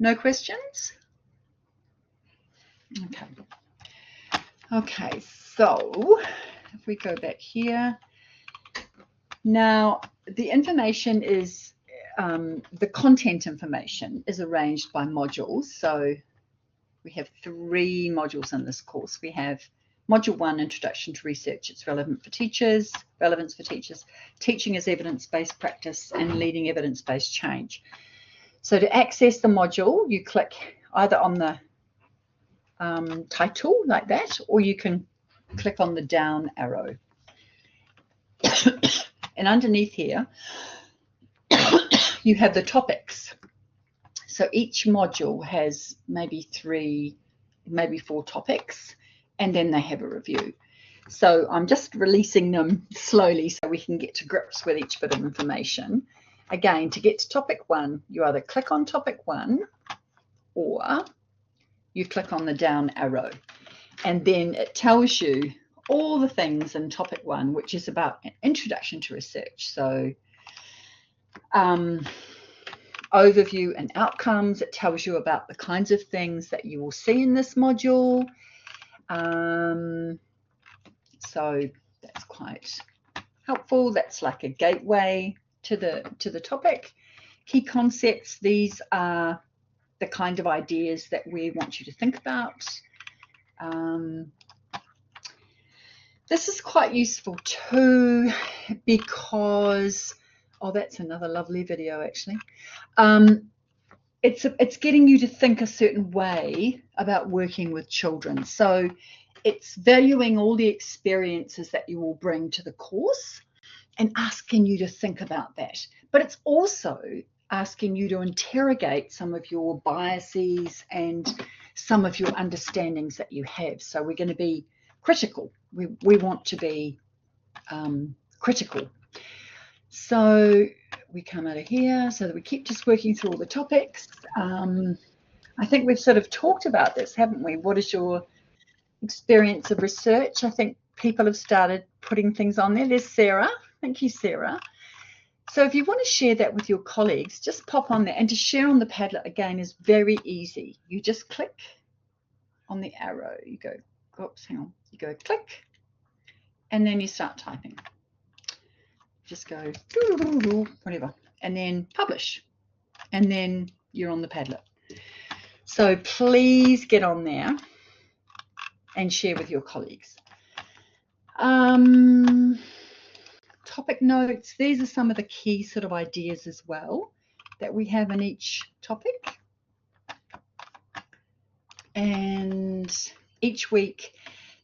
No questions? Okay. Okay, so if we go back here, now the information is, the content information is arranged by modules. So we have 3 modules in this course. We have Module 1, Introduction to Research. It's relevant for teachers, relevance for teachers, teaching as evidence-based practice, and leading evidence-based change. So to access the module, you click either on the title like that, or you can click on the down arrow. And underneath here, you have the topics. So each module has maybe 3, maybe 4 topics, and then they have a review. So I'm just releasing them slowly so we can get to grips with each bit of information. Again, to get to topic 1, you either click on topic 1 or you click on the down arrow, and then it tells you all the things in topic 1, which is about an introduction to research. So overview and outcomes. It tells you about the kinds of things that you will see in this module. So that's quite helpful. That's like a gateway to the topic. Key concepts. These are the kind of ideas that we want you to think about. This is quite useful too, because that's another lovely video actually. It's getting you to think a certain way about working with children. So it's valuing all the experiences that you will bring to the course and asking you to think about that. But it's also asking you to interrogate some of your biases and some of your understandings that you have. So we're going to be critical. We want to be critical. So we come out of here so that we keep just working through all the topics. I think we've sort of talked about this, haven't we? What is your experience of research? I think people have started putting things on there. There's Sarah. Thank you, Sarah. So if you want to share that with your colleagues, just pop on there. And to share on the Padlet, again, is very easy. You just click on the arrow. You go, oops, hang on. You go click, and then you start typing. Just go, whatever, and then publish. And then you're on the Padlet. So please get on there and share with your colleagues. Topic notes, these are some of the key sort of ideas as well that we have in each topic. And each week,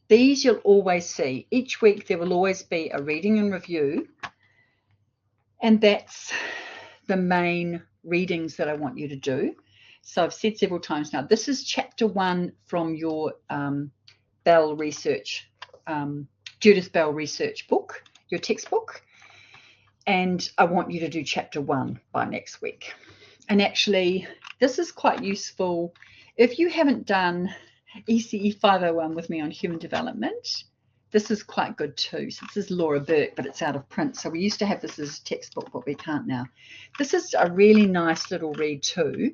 these you'll always see. Each week there will always be a reading and review, and that's the main readings that I want you to do. So I've said several times now, this is chapter 1 from your Bell Research, Judith Bell Research book, your textbook, and I want you to do chapter 1 by next week. And actually, this is quite useful if you haven't done EST510 with me on human development. This is quite good too. So this is Laura Burke, but it's out of print. So we used to have this as a textbook, but we can't now. This is a really nice little read too,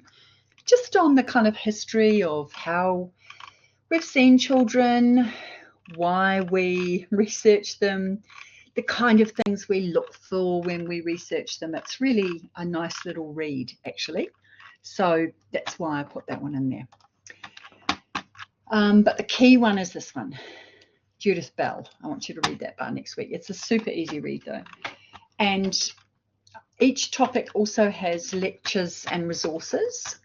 just on the kind of history of how we've seen children, why we research them, the kind of things we look for when we research them. It's really a nice little read, actually. So that's why I put that one in there. But the key one is this one, Judith Bell. I want you to read that by next week. It's a super easy read, though. And each topic also has lectures and resources.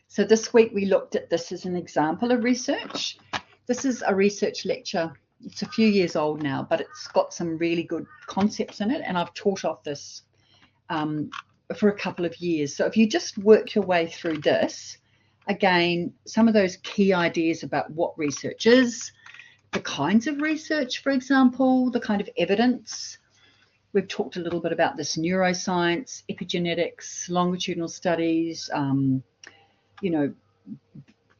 So this week we looked at this as an example of research. This is a research lecture. It's a few years old now, but it's got some really good concepts in it, and I've taught off this for a couple of years. So if you just work your way through this, again, some of those key ideas about what research is, the kinds of research, for example, the kind of evidence. We've talked a little bit about this neuroscience, epigenetics, longitudinal studies, you know,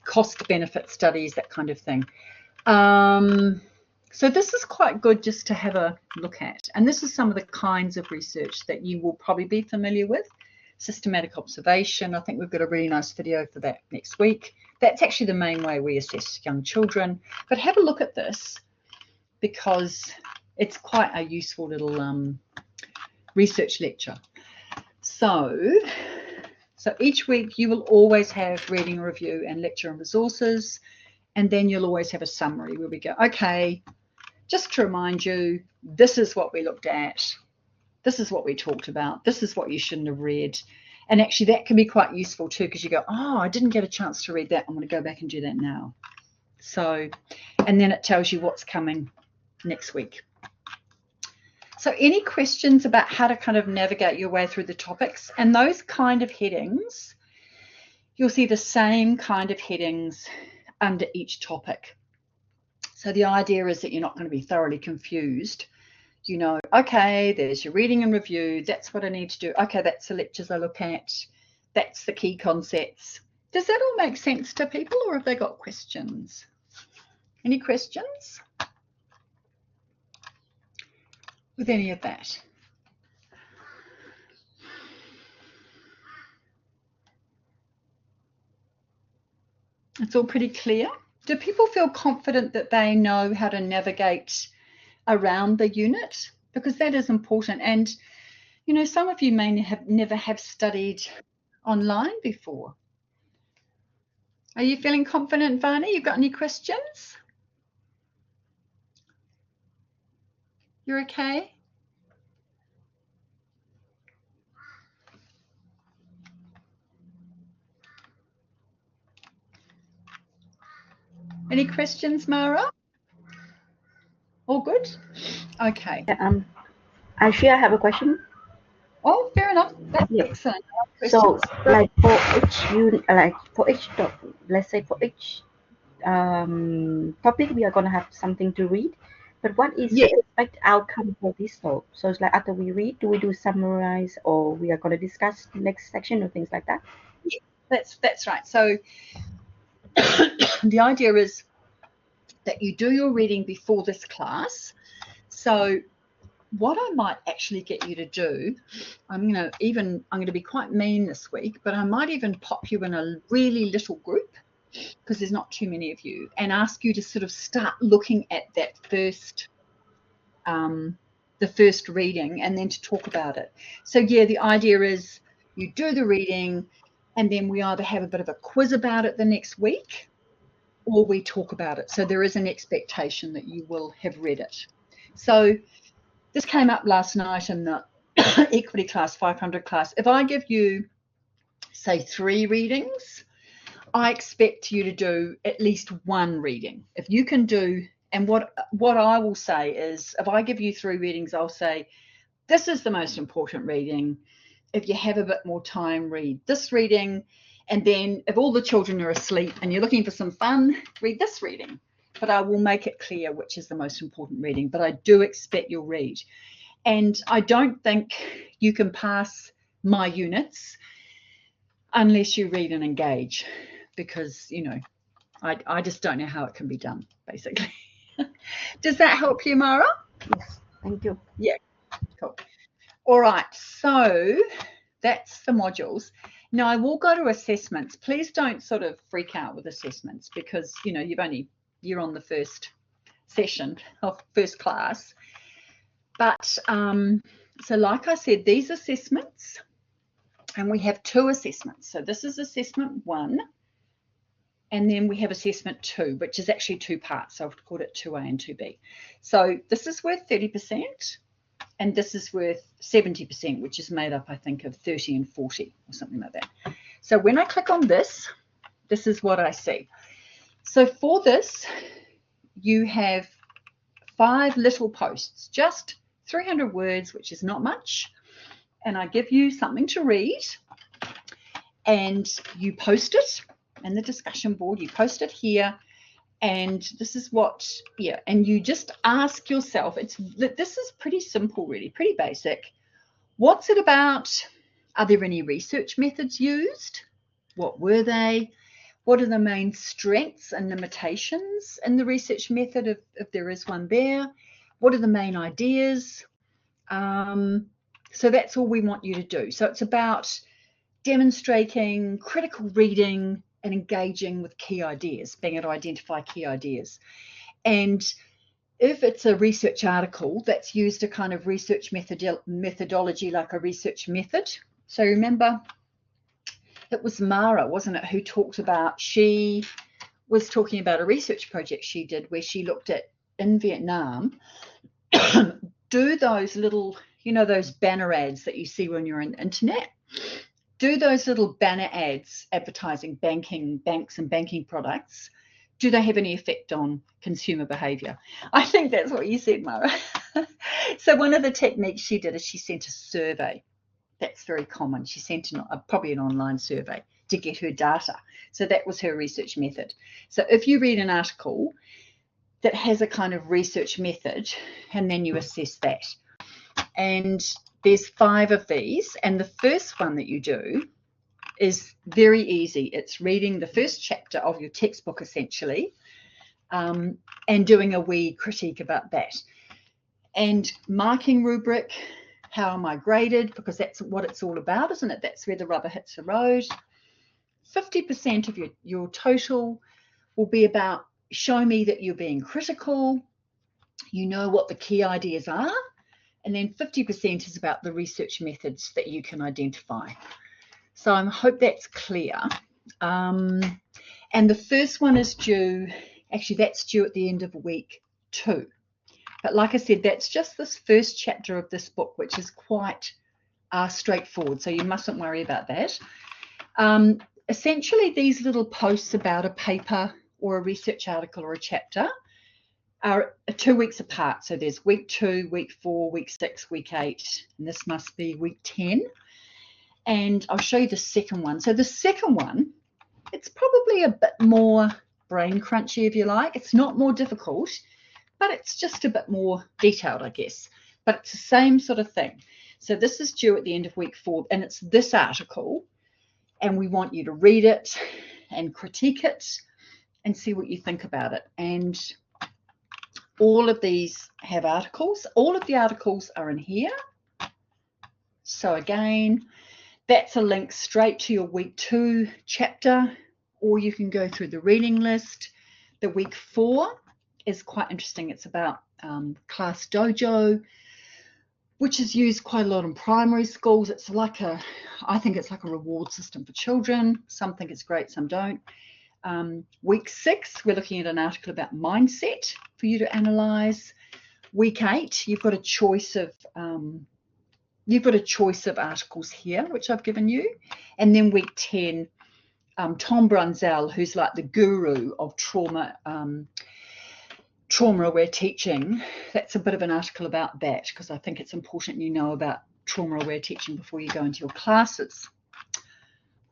cost-benefit studies, that kind of thing. So this is quite good just to have a look at. And this is some of the kinds of research that you will probably be familiar with. Systematic observation. I think we've got a really nice video for that next week. That's actually the main way we assess young children. But have a look at this because it's quite a useful little research lecture. So each week you will always have reading review and lecture and resources. And then you'll always have a summary where we go, okay, just to remind you, this is what we looked at. This is what we talked about. This is what you shouldn't have read. And actually that can be quite useful too, because you go, oh, I didn't get a chance to read that. I'm going to go back and do that now. So, and then it tells you what's coming next week. So any questions about how to kind of navigate your way through the topics? And those kind of headings, you'll see the same kind of headings under each topic. So the idea is that you're not going to be thoroughly confused. You know, okay, there's your reading and review. That's what I need to do. Okay, that's the lectures I look at. That's the key concepts. Does that all make sense to people, or have they got questions? Any questions with any of that? It's all pretty clear. Do people feel confident that they know how to navigate around the unit? Because that is important. And, you know, some of you may never have studied online before. Are you feeling confident, Vani? You got any questions? You're okay? Any questions, Mara? All good? Okay. Actually, I have a question. Oh, fair enough. That's excellent. So, like for each unit, like for each, let's say for each topic, we are gonna have something to read. But what is the expected outcome for this talk? So it's like after we read, do we do summarize, or we are gonna discuss the next section or things like that? Yeah, that's right. So the idea is that you do your reading before this class. So what I might actually get you to do, I'm going to be quite mean this week, but I might even pop you in a really little group because there's not too many of you, and ask you to sort of start looking at that first, the first reading, and then to talk about it. So yeah, the idea is you do the reading, and then we either have a bit of a quiz about it the next week, or we talk about it. So there is an expectation that you will have read it. So this came up last night in the equity class, 500 class. If I give you, say, 3 readings, I expect you to do at least 1 reading. If you can do, and what I will say is, if I give you 3 readings, I'll say, this is the most important reading. If you have a bit more time, read this reading. And then if all the children are asleep and you're looking for some fun, read this reading. But I will make it clear which is the most important reading. But I do expect you'll read. And I don't think you can pass my units unless you read and engage, because, you know, I just don't know how it can be done, basically. Does that help you, Mara? Yes, thank you. Yeah, cool. All right, so that's the modules. Now I will go to assessments. Please don't sort of freak out with assessments, because, you know, you're on the first session of first class. But so like I said, these assessments, and we have 2 assessments. So this is assessment 1, and then we have assessment 2, which is actually 2 parts. So I've called it 2A and 2B. So this is worth 30%, and this is worth 70%, which is made up, I think, of 30 and 40 or something like that. So when I click on this, this is what I see. So for this, you have 5 little posts, just 300 words, which is not much. and I give you something to read, and you post it in the discussion board. You post it here, and this is what, yeah, and you just ask yourself, this is pretty simple, really, pretty basic. What's it about? Are there any research methods used? What were they? What are the main strengths and limitations in the research method, if there is one there? What are the main ideas? So that's all we want you to do. So it's about demonstrating critical reading and engaging with key ideas, being able to identify key ideas. And if it's a research article, that's used a kind of research methodology, like a research method. So remember, it was Mara, wasn't it, who talked about, she was talking about a research project she did where she looked at, in Vietnam, do those little, you know, those banner ads that you see when you're on the internet, do those little banner ads advertising banks and banking products, do they have any effect on consumer behavior? I think that's what you said, Mara. So one of the techniques she did is she sent a survey. That's very common. She sent probably an online survey to get her data. So that was her research method. So if you read an article that has a kind of research method, and then you assess that. And there's 5 of these, and the first one that you do is very easy. It's reading the first chapter of your textbook, essentially, and doing a wee critique about that. And marking rubric, how am I graded? Because that's what it's all about, isn't it? That's where the rubber hits the road. 50% of your total will be about, show me that you're being critical, you know what the key ideas are, and then 50% is about the research methods that you can identify. So I hope that's clear. And the first one is due, actually that's due at the end of week 2. But like I said, that's just this first chapter of this book, which is quite straightforward, so you mustn't worry about that. Essentially, these little posts about a paper or a research article or a chapter are 2 weeks apart. So there's week 2, week 4, week 6, week 8, and this must be week 10. And I'll show you the second one. So the second one, it's probably a bit more brain crunchy, if you like. It's not more difficult, but it's just a bit more detailed, I guess. But it's the same sort of thing. So this is due at the end of week 4, and it's this article, and we want you to read it and critique it and see what you think about it. And all of these have articles. All of the articles are in here. So again, that's a link straight to your week 2 chapter, or you can go through the reading list. The week 4 is quite interesting. It's about Class Dojo, which is used quite a lot in primary schools. It's like I think it's like a reward system for children. Some think it's great, some don't. Week 6, we're looking at an article about mindset for you to analyse. Week 8, you've got a choice of articles here, which I've given you. And then week 10, Tom Brunzell, who's like the guru of trauma-aware teaching, that's a bit of an article about that, because I think it's important you know about trauma-aware teaching before you go into your classes.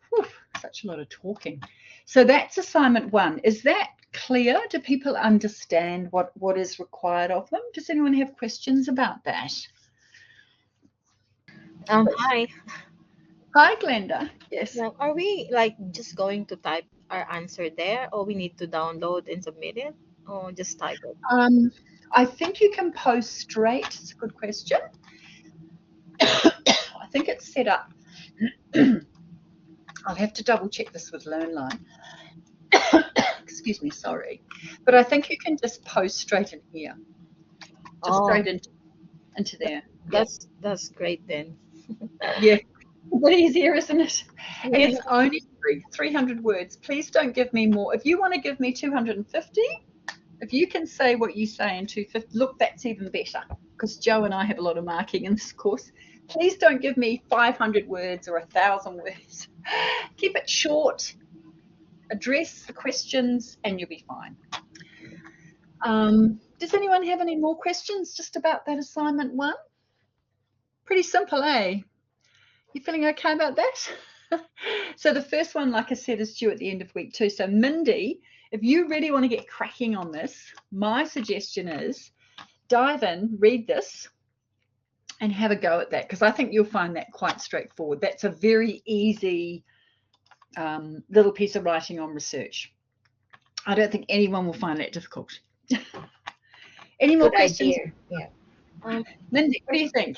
Whew, such a lot of talking. So that's assignment 1. Is that clear? Do people understand what is required of them? Does anyone have questions about that? Hi. Hi, Glenda. Yes. Now, are we like just going to type our answer there, or we need to download and submit it, or just type it? I think you can post straight. It's a good question. I think it's set up. I'll have to double check this with LearnLine. Excuse me, sorry. But I think you can just post straight in here. Just straight into there. That's great then. Yeah. A bit easier, isn't it? Yeah. And it's only 300 words. Please don't give me more. If you want to give me 250, if you can say what you say in 250, look, that's even better, because Joe and I have a lot of marking in this course. Please don't give me 500 words or 1,000 words. Keep it short, address the questions, and you'll be fine. Does anyone have any more questions just about that assignment 1? Pretty simple, eh? You feeling okay about that? So the first one, like I said, is due at the end of week 2. So Mindy, if you really want to get cracking on this, my suggestion is dive in, read this, and have a go at that, because I think you'll find that quite straightforward. That's a very easy little piece of writing on research. I don't think anyone will find that difficult. Any more Good questions? idea. Yeah. Mindy, what do you think?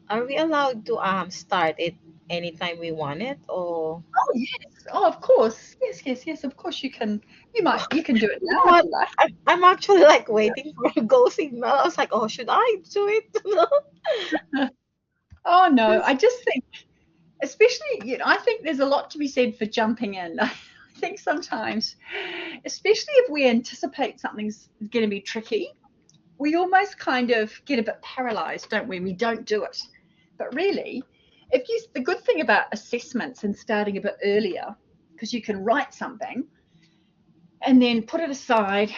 Are we allowed to start it anytime we want it, or Oh yes. Oh, of course. Yes. Of course you can. You can do it you now know if what? you like. I'm actually like waiting for a go signal. I was like, oh, should I do it? Oh no, I just think, especially, I think there's a lot to be said for jumping in. I think sometimes, especially if we anticipate something's going to be tricky, we almost kind of get a bit paralyzed, don't we? We don't do it. But really, the good thing about assessments and starting a bit earlier, because you can write something and then put it aside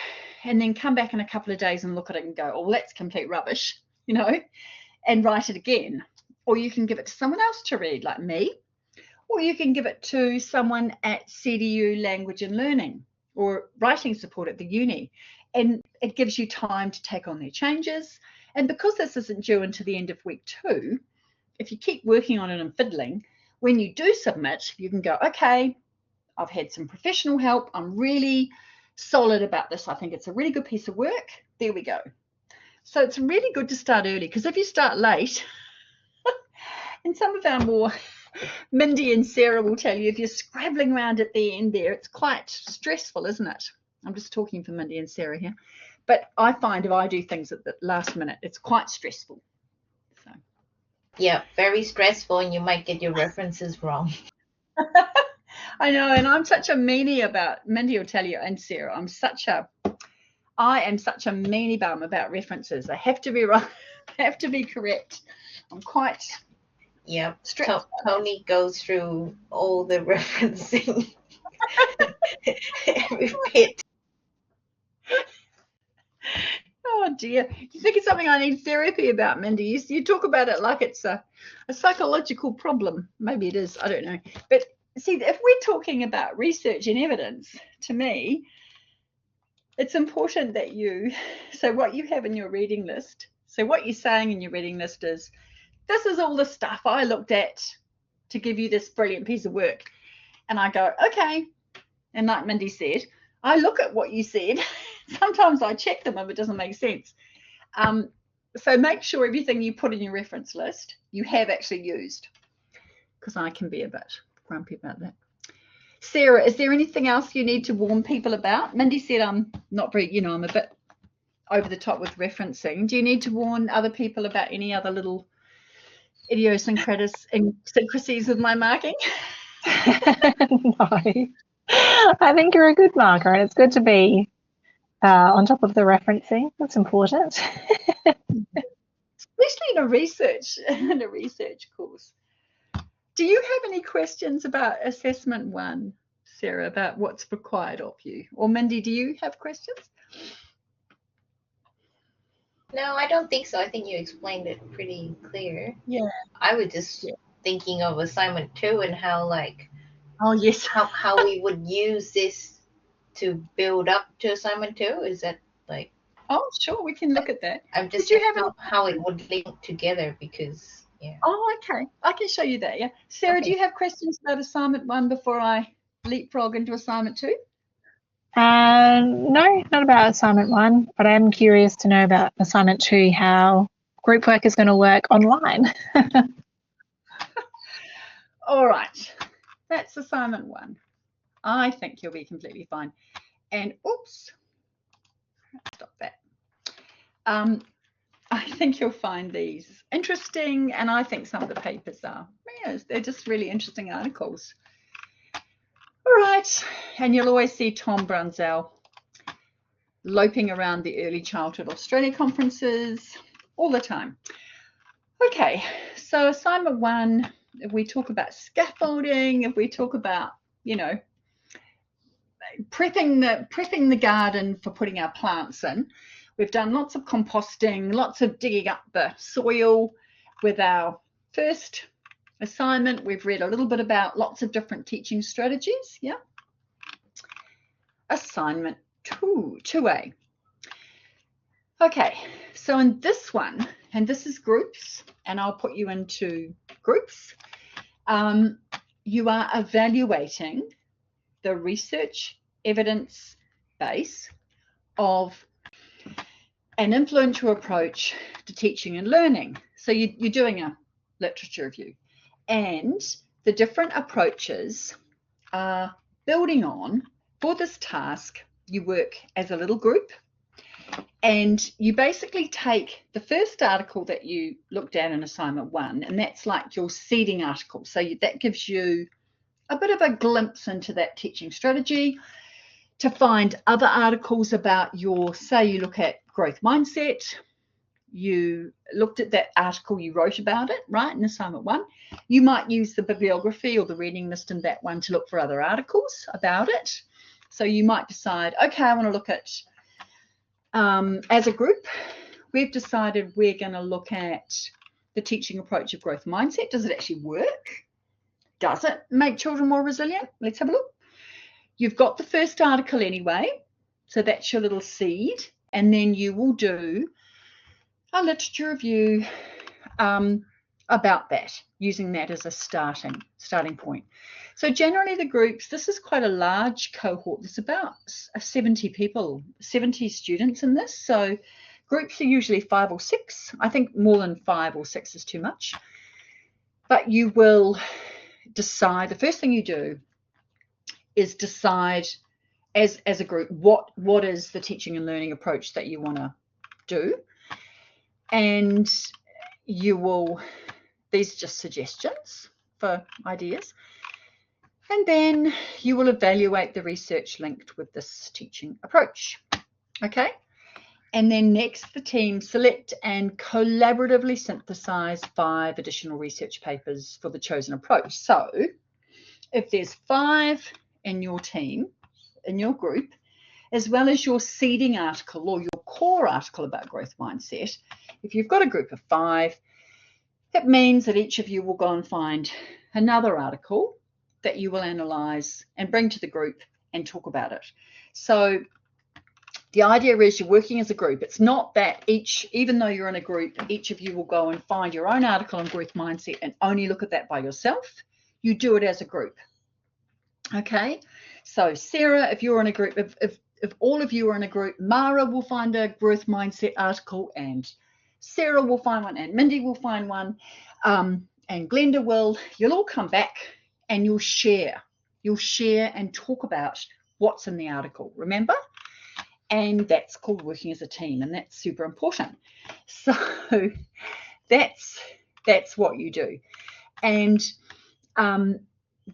and then come back in a couple of days and look at it and go, oh, that's complete rubbish, and write it again. Or you can give it to someone else to read, like me, or you can give it to someone at CDU Language and Learning or writing support at the uni. And it gives you time to take on their changes. And because this isn't due until the end of week 2, if you keep working on it and fiddling, when you do submit, you can go, okay, I've had some professional help. I'm really solid about this. I think it's a really good piece of work. There we go. So it's really good to start early, because if you start late, and some of our more Mindy and Sarah will tell you, if you're scrabbling around at the end there, it's quite stressful, isn't it? I'm just talking for Mindy and Sarah here. But I find if I do things at the last minute, it's quite stressful. So. Yeah, very stressful, and you might get your references wrong. I know, and I'm such a meanie about, Mindy will tell you, and Sarah, I am such a meanie bum about references. They have to be right, they have to be correct. I'm quite... Yeah, Tony goes through all the referencing every bit. Oh dear, you think it's something I need therapy about, Mindy? You talk about it like it's a psychological problem. Maybe it is, I don't know. But see, if we're talking about research and evidence, to me, it's important that so what you have in your reading list, so what you're saying in your reading list is, this is all the stuff I looked at to give you this brilliant piece of work. And I go, okay. And like Mindy said, I look at what you said. Sometimes I check them if it doesn't make sense. So make sure everything you put in your reference list, you have actually used, because I can be a bit grumpy about that. Sarah, is there anything else you need to warn people about? Mindy said I'm not very, I'm a bit over the top with referencing. Do you need to warn other people about any other little idiosyncrasies with my marking? No, I think you're a good marker, and it's good to be on top of the referencing. That's important. Especially in a research course. Do you have any questions about assessment 1, Sarah, about what's required of you? Or Mindy, do you have questions? No, I don't think so. I think you explained it pretty clear. Yeah. I was just thinking of assignment 2 and how, like, oh yes, how we would use this to build up to assignment 2. Is that like? Oh, sure, we can look at that. I'm just thinking how it would link together, because yeah. Oh, okay. I can show you that. Yeah, Sarah, Okay. Do you have questions about assignment 1 before I leapfrog into assignment 2? No, not about assignment 1, but I'm curious to know about assignment 2, how group work is going to work online. All right, that's assignment 1. I think you'll be completely fine. And oops, stop that. I think you'll find these interesting, and I think some of the papers are. Yes, they're just really interesting articles. All right, and you'll always see Tom Brunzell loping around the Early Childhood Australia conferences all the time. Okay, so assignment 1, if we talk about scaffolding, if we talk about, prepping the garden for putting our plants in, We've done lots of composting, lots of digging up the soil with our first assignment. We've read a little bit about lots of different teaching strategies. Yeah. Assignment 2A. Okay, so in this one, and this is groups, and I'll put you into groups, you are evaluating the research evidence base of an influential approach to teaching and learning. So you're doing a literature review, and the different approaches are building on. For this task, you work as a little group, and you basically take the first article that you looked at in assignment 1, and that's like your seeding article. So that gives you a bit of a glimpse into that teaching strategy, to find other articles about your, say you look at growth mindset, you looked at that article, you wrote about it, right, in assignment 1. You might use the bibliography or the reading list in that one to look for other articles about it. So you might decide, okay, I want to look at, as a group, we've decided we're going to look at the teaching approach of growth mindset. Does it actually work? Does it make children more resilient? Let's have a look. You've got the first article anyway, so that's your little seed, and then you will do a literature review about that, using that as a starting point. So generally the groups, this is quite a large cohort. There's about 70 people, 70 students in this. So groups are usually 5 or 6. I think more than 5 or 6 is too much. But you will decide, the first thing you do is decide as a group what is the teaching and learning approach that you want to do. And you will, these are just suggestions for ideas. And then you will evaluate the research linked with this teaching approach. Okay. And then next, the team select and collaboratively synthesize 5 additional research papers for the chosen approach. So if there's 5 in your team, in your group, as well as your seeding article or your core article about growth mindset, if you've got a group of 5, it means that each of you will go and find another article that you will analyze and bring to the group and talk about it. So the idea is you're working as a group. It's not that even though you're in a group, each of you will go and find your own article on growth mindset and only look at that by yourself. You do it as a group. Okay, so Sarah, if you're in a group, if all of you are in a group, Mara will find a growth mindset article, and Sarah will find one, and Mindy will find one, and Glenda will. You'll all come back and you'll share and talk about what's in the article, remember? And that's called working as a team, and that's super important. So that's what you do. And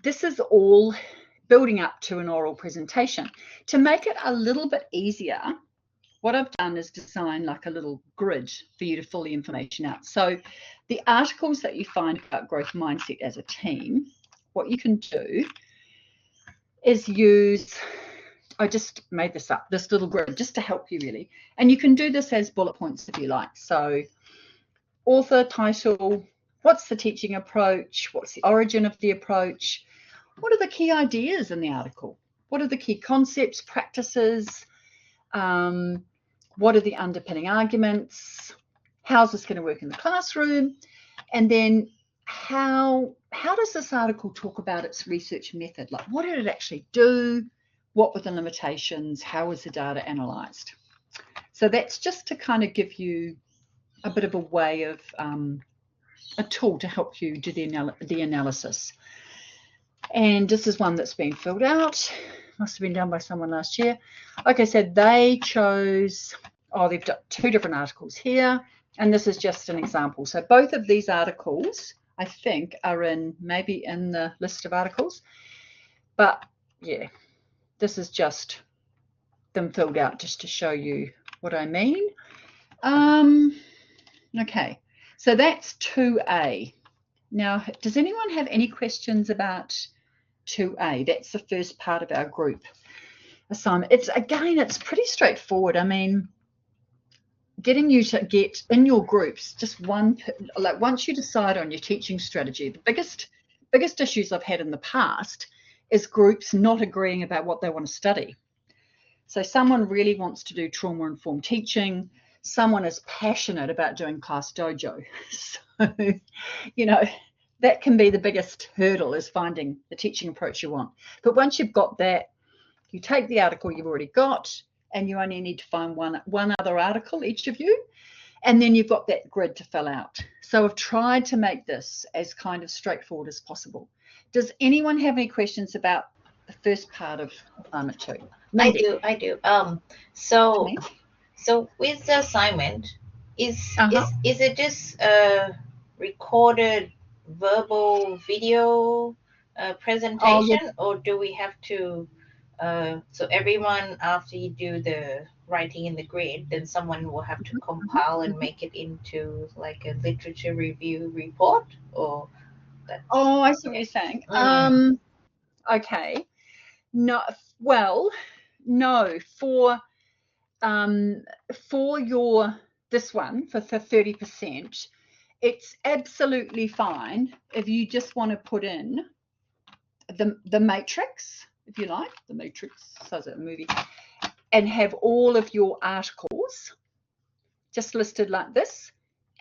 this is all building up to an oral presentation. To make it a little bit easier, what I've done is design like a little grid for you to fill the information out. So the articles that you find about growth mindset as a team, what you can do is use, I just made this up, this little grid, just to help you really. And you can do this as bullet points if you like. So author, title, what's the teaching approach? What's the origin of the approach? What are the key ideas in the article? What are the key concepts, practices? What are the underpinning arguments? How's this going to work in the classroom? And then how does this article talk about its research method? Like, what did it actually do? What were the limitations? How was the data analysed? So that's just to kind of give you a bit of a way of a tool to help you do the analysis. And this is one that's been filled out. Must have been done by someone last year. Okay, so they chose, they've got 2 different articles here, and this is just an example. So both of these articles, I think, are maybe in the list of articles. But yeah, this is just them filled out just to show you what I mean. Okay, so that's 2A. Now, does anyone have any questions about 2A? That's the first part of our group assignment. It's pretty straightforward. I mean, getting you to get in your groups just like once you decide on your teaching strategy. The biggest issues I've had in the past is groups not agreeing about what they want to study. So someone really wants to do trauma-informed teaching. Someone is passionate about doing class dojo. So, you know, that can be the biggest hurdle, is finding the teaching approach you want. But once you've got that, you take the article you've already got, and you only need to find one other article, each of you, and then you've got that grid to fill out. So I've tried to make this as kind of straightforward as possible. Does anyone have any questions about the first part of assignment 2? Mindy. I do. So with the assignment, is it just a recorded verbal video presentation, or do we have to? So everyone, after you do the writing in the grid, then someone will have to compile and make it into like a literature review report, or that? Oh, I see what you're saying. Okay. No, well, no, for your this one for 30%, it's absolutely fine if you just want to put in the matrix, if you like, the matrix, so it's a movie, and have all of your articles just listed like this,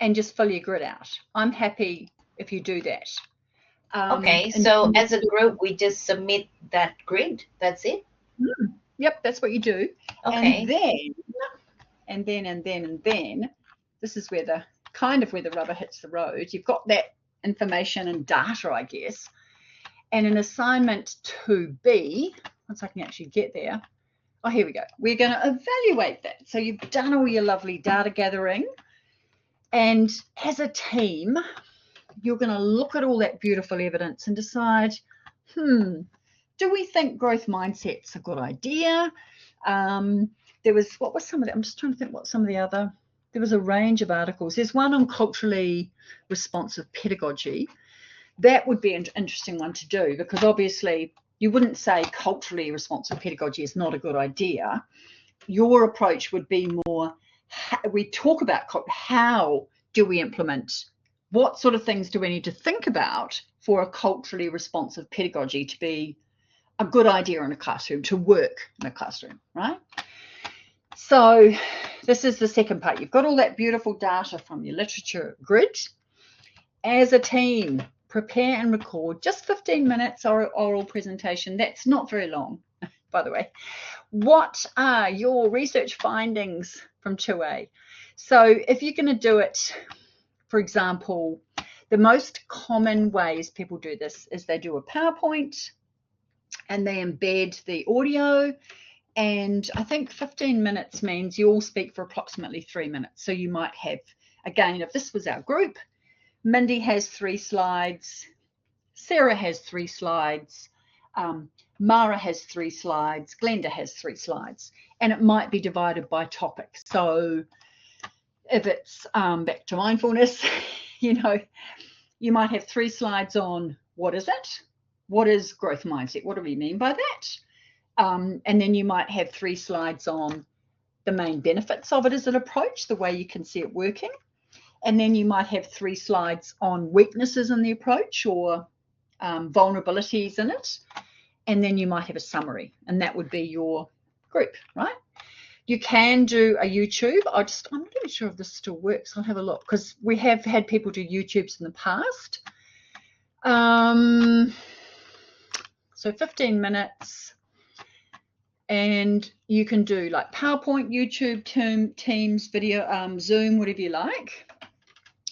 and just fill your grid out. I'm happy if you do that. Okay, so as a group, we just submit that grid. That's it. Yep, that's what you do. Okay. And then, this is where the rubber hits the road. You've got that information and data, I guess. And in assignment 2B, once I can actually get there, oh, here we go. We're going to evaluate that. So you've done all your lovely data gathering, and as a team, you're going to look at all that beautiful evidence and decide, do we think growth mindset's a good idea? There was I'm just trying to think what some of the other, there was a range of articles. There's one on culturally responsive pedagogy. That would be an interesting one to do, because obviously you wouldn't say culturally responsive pedagogy is not a good idea. Your approach would be more, we talk about how do we implement, what sort of things do we need to think about for a culturally responsive pedagogy to be a good idea in a classroom, to work in a classroom, right? So this is the second part. You've got all that beautiful data from your literature grid. As a team, prepare and record just 15 minutes oral presentation. That's not very long, by the way. What are your research findings from 2A? So if you're going to do it, for example, the most common ways people do this is they do a PowerPoint and they embed the audio. And I think 15 minutes means you all speak for approximately 3 minutes. So you might have, again, if this was our group, Mindy has 3 slides, Sarah has 3 slides, Mara has 3 slides, Glenda has 3 slides, and it might be divided by topic. So if it's back to mindfulness, you know, you might have 3 slides on what is it? What is growth mindset? What do we mean by that? And then you might have 3 slides on the main benefits of it as an approach, the way you can see it working. And then you might have 3 slides on weaknesses in the approach or vulnerabilities in it. And then you might have a summary, and that would be your group, right? You can do a YouTube. I'm not even sure if this still works. I'll have a look, because we have had people do YouTubes in the past. So 15 minutes. And you can do like PowerPoint, YouTube, Teams, video, Zoom, whatever you like.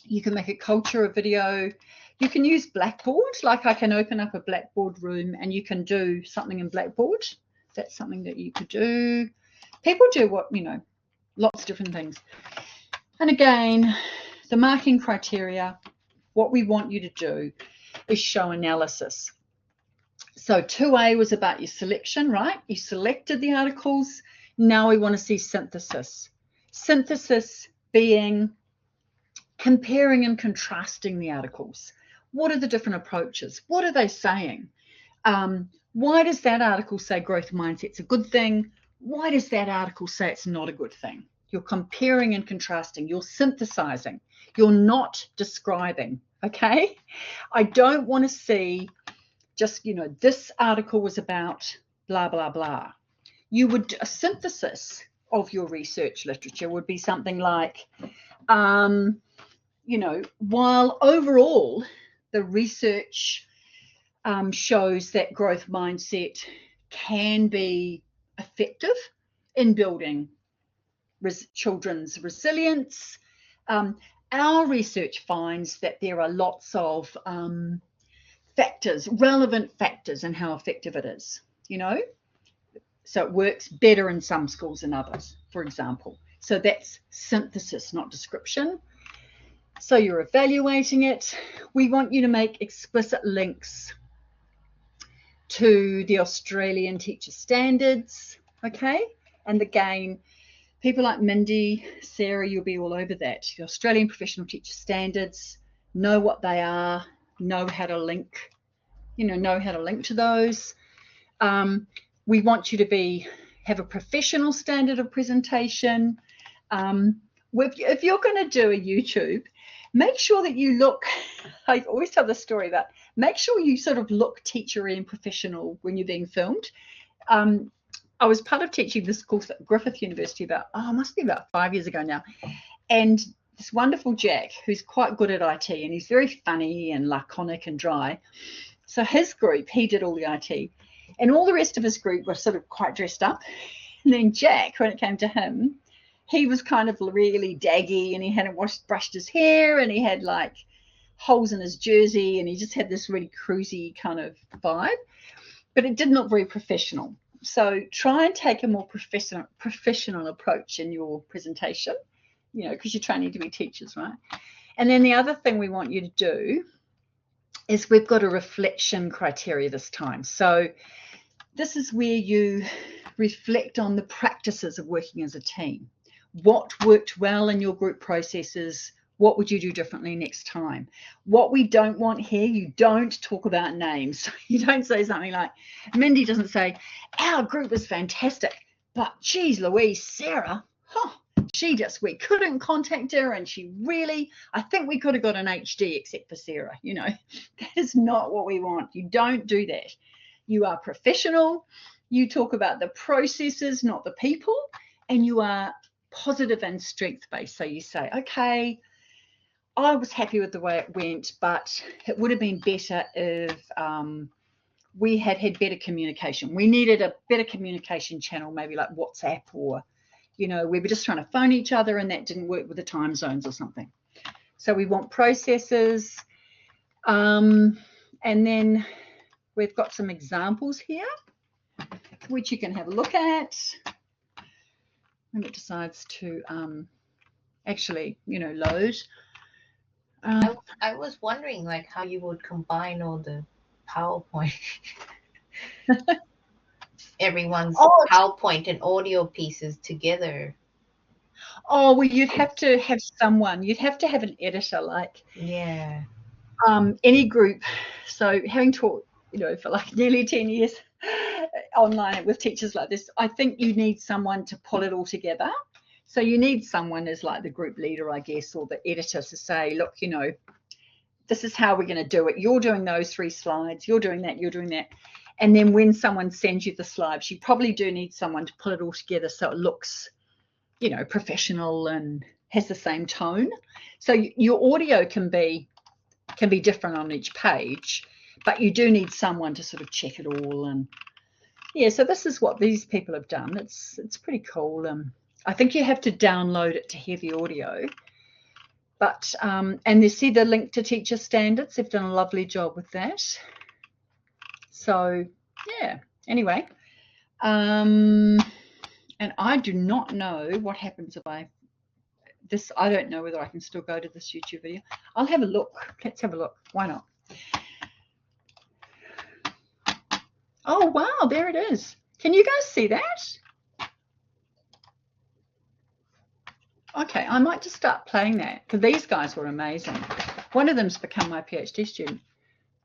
You can make a culture of video. You can use Blackboard. Like I can open up a Blackboard room and you can do something in Blackboard. That's something that you could do. People do lots of different things. And again, the marking criteria, what we want you to do is show analysis. So 2A was about your selection, right? You selected the articles. Now we want to see synthesis. Synthesis being comparing and contrasting the articles. What are the different approaches? What are they saying? Why does that article say growth mindset's a good thing? Why does that article say it's not a good thing? You're comparing and contrasting. You're synthesizing. You're not describing, okay? I don't want to see just, this article was about blah, blah, blah. A synthesis of your research literature would be something like, while overall the research shows that growth mindset can be effective in building children's resilience, our research finds that there are lots of relevant factors in how effective it is, So it works better in some schools than others, for example. So that's synthesis, not description. So you're evaluating it. We want you to make explicit links to the Australian teacher standards, okay? And again, people like Mindy, Sarah, you'll be all over that. The Australian professional teacher standards, know what they are, know how to link to those. We want you to have a professional standard of presentation. If you're going to do a YouTube, make sure that you look, I always tell this story about, make sure you sort of look teachery and professional when you're being filmed. I was part of teaching this course at Griffith University must be about 5 years ago now. And this wonderful Jack, who's quite good at IT, and he's very funny and laconic and dry. So his group, he did all the IT. And all the rest of his group were sort of quite dressed up. And then Jack, when it came to him, he was kind of really daggy, and he hadn't brushed his hair, and he had like holes in his jersey, and he just had this really cruisy kind of vibe. But it didn't look very professional. So try and take a more professional approach in your presentation, because you're training to be teachers, right? And then the other thing we want you to do is we've got a reflection criteria this time. So this is where you reflect on the practices of working as a team. What worked well in your group processes? What would you do differently next time? What we don't want here, you don't talk about names. You don't say something like, Mindy doesn't say, our group was fantastic, but geez Louise, Sarah, we couldn't contact her, and I think we could have got an HD except for Sarah. That is not what we want. You don't do that. You are professional. You talk about the processes, not the people, and you are positive and strength-based. So you say, okay, I was happy with the way it went, but it would have been better if we had better communication. We needed a better communication channel, maybe like WhatsApp, or, we were just trying to phone each other and that didn't work with the time zones or something. So we want processes. And then we've got some examples here, which you can have a look at. When it decides to actually, load. I was wondering how you would combine all the PowerPoint, everyone's PowerPoint and audio pieces together. Oh, well, you'd have to have someone. You'd have to have an editor, any group. So having taught, for nearly 10 years online with teachers like this, I think you need someone to pull it all together. So you need someone as the group leader, I guess, or the editor to say, look, this is how we're going to do it. You're doing those 3 slides. You're doing that. You're doing that. And then when someone sends you the slides, you probably do need someone to pull it all together so it looks, professional and has the same tone. So your audio can be different on each page, but you do need someone to sort of check it all. And yeah, so this is what these people have done. It's pretty cool. I think you have to download it to hear the audio, but and you see the link to teacher standards. They've done a lovely job with that. So yeah, anyway, and I do not know what happens if I don't know whether I can still go to this YouTube video. I'll have a look. Let's have a look. Why not? Oh wow, there it is. Can you guys see that? Okay, I might just start playing that, because these guys were amazing. One of them's become my PhD student.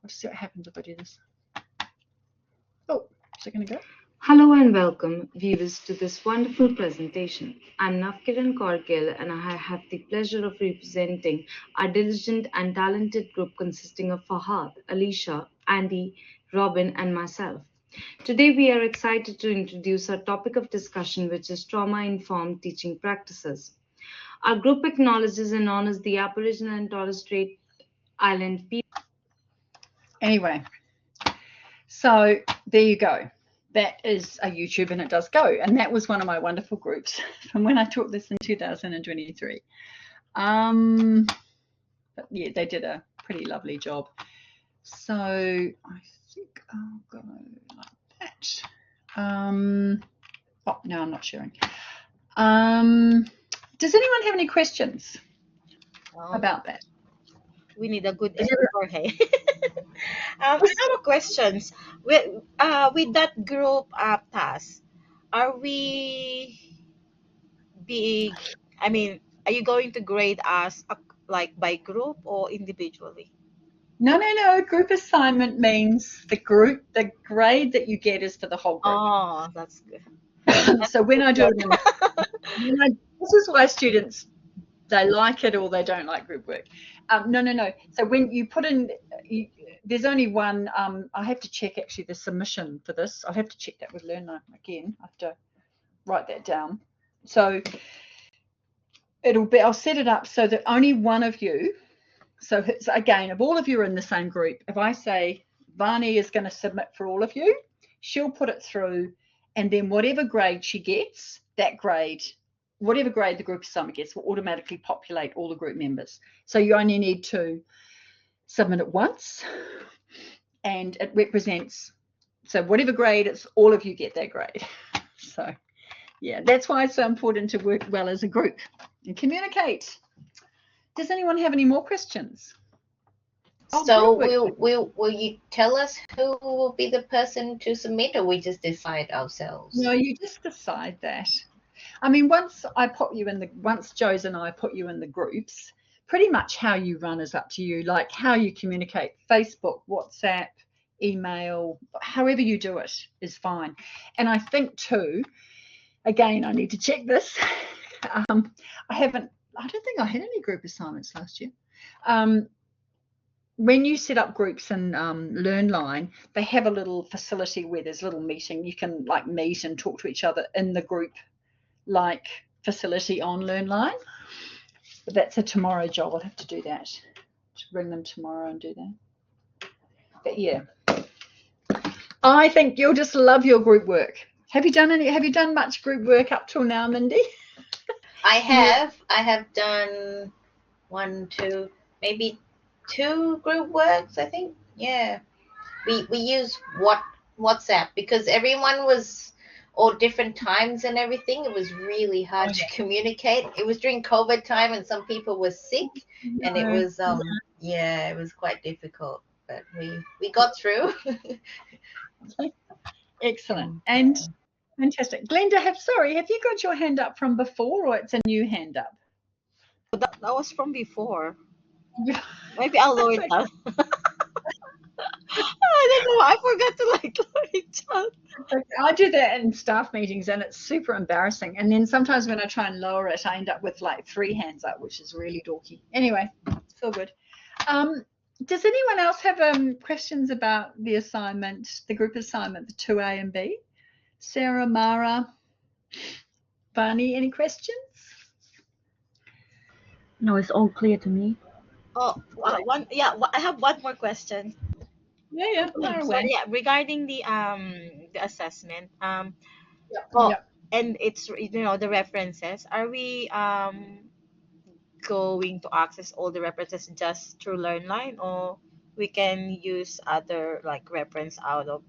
Let's see what happens if I do this. Oh, is it going to go? Hello and welcome, viewers, to this wonderful presentation. I'm Navkiran Korgil, and I have the pleasure of representing our diligent and talented group consisting of Fahad, Alicia, Andy, Robin, and myself. Today, we are excited to introduce our topic of discussion, which is trauma-informed teaching practices. Our group acknowledges and honors the Aboriginal and Torres Strait Island people. Anyway, so there you go. That is a YouTube and it does go. And that was one of my wonderful groups from when I taught this in 2023. But yeah, they did a pretty lovely job. So I think I'll go like that. Oh, no, I'm not sharing. Does anyone have any questions about that? We need a good editor, hey. I have questions. With that group task, are we being, I mean, are you going to grade us like by group or individually? No. Group assignment means the grade that you get is for the whole group. Oh, that's good. So when I do it, this is why students, they like it or they don't like group work. No. So when you put in, there's only one. I have to check actually the submission for this. I'll have to check that with Learner again. I have to write that down. So I'll set it up so that only one of you. So again, if all of you are in the same group, if I say Vani is going to submit for all of you, she'll put it through, and then whatever grade she gets, that grade, whatever grade the group assignment gets, will automatically populate all the group members. So you only need to submit it once, and it represents, so whatever grade, it's all of you get that grade. So yeah, that's why it's so important to work well as a group and communicate. Does anyone have any more questions? So will you tell us who will be the person to submit, or we just decide ourselves? No, you just decide that. I mean, once Joe's and I put you in the groups, pretty much how you run is up to you, like how you communicate, Facebook, WhatsApp, email, however you do it is fine. And I think too, again, I need to check this. I don't think I had any group assignments last year. When you set up groups in LearnLine, they have a little facility where there's a little meeting. You can like meet and talk to each other in the group like facility on LearnLine. But that's a tomorrow job. I'll have to do that. To bring them tomorrow and do that. But yeah, I think you'll just love your group work. Have you done much group work up till now, Mindy? I have done 1, 2, maybe 2 group works, I think. Yeah. We use WhatsApp because everyone was all different times and everything. It was really hard to communicate. It was during COVID time and some people were sick and it was it was quite difficult, but we got through. Excellent. And fantastic. Glenda, have you got your hand up from before, or it's a new hand up? That was from before. Maybe I'll lower it down. I don't know. I forgot to lower it down. I do that in staff meetings and it's super embarrassing. And then sometimes when I try and lower it, I end up with like 3 hands up, which is really dorky. Anyway, it's all good. Does anyone else have questions about the assignment, the group assignment, the 2A and B? Sarah, Mara, Barney, any questions? No, it's all clear to me. Oh, I have one more question. Yeah. So, regarding the assessment, and it's the references. Are we going to access all the references just through LearnLine, or we can use other like reference out of?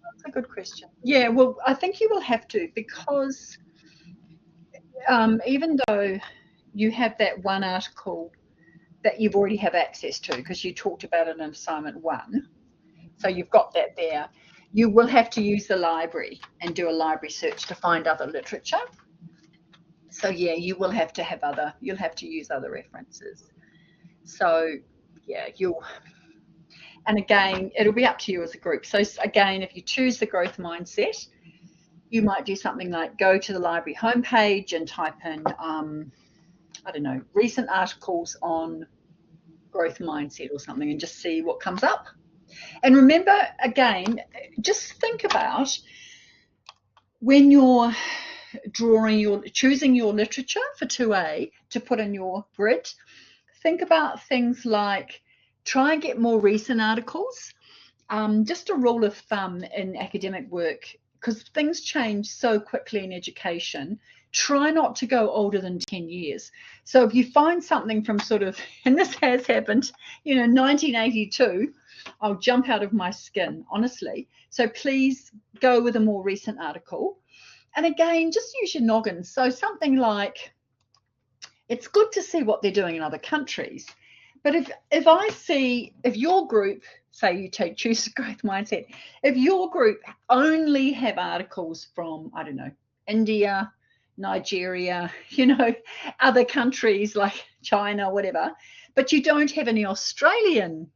That's a good question. Yeah, well, I think you will have to, because even though you have that one article that you've already have access to because you talked about it in assignment 1, so you've got that there, you will have to use the library and do a library search to find other literature. So yeah, you'll have to use other references. So yeah, and again, it'll be up to you as a group. So again, if you choose the growth mindset, you might do something like go to the library homepage and type in, I don't know, recent articles on growth mindset or something, and just see what comes up. And remember, again, just think about when you're choosing your literature for 2A to put in your grid, think about things like try and get more recent articles. Just a rule of thumb in academic work, because things change so quickly in education, try not to go older than 10 years. So if you find something from sort of, and this has happened, 1982, I'll jump out of my skin, honestly. So please go with a more recent article. And again, just use your noggin. So something like, it's good to see what they're doing in other countries. But if your group, say you choose growth mindset, if your group only have articles from, I don't know, India, Nigeria, other countries like China, whatever, but you don't have any Australian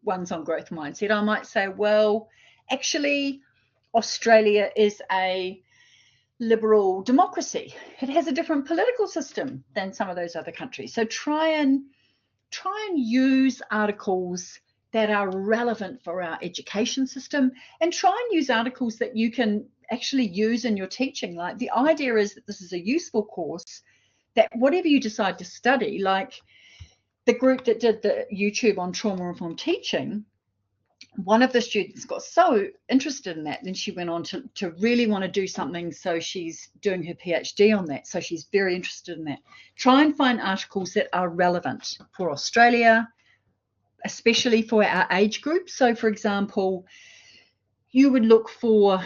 ones on growth mindset, I might say, well, actually, Australia is a liberal democracy. It has a different political system than some of those other countries. So try and use articles that are relevant for our education system, and try and use articles that you can actually use in your teaching. Like, the idea is that this is a useful course, that whatever you decide to study, like the group that did the YouTube on trauma-informed teaching, one of the students got so interested in that, then she went on to really want to do something, so she's doing her PhD on that, so she's very interested in that. Try and find articles that are relevant for Australia, especially for our age group. So for example, you would look for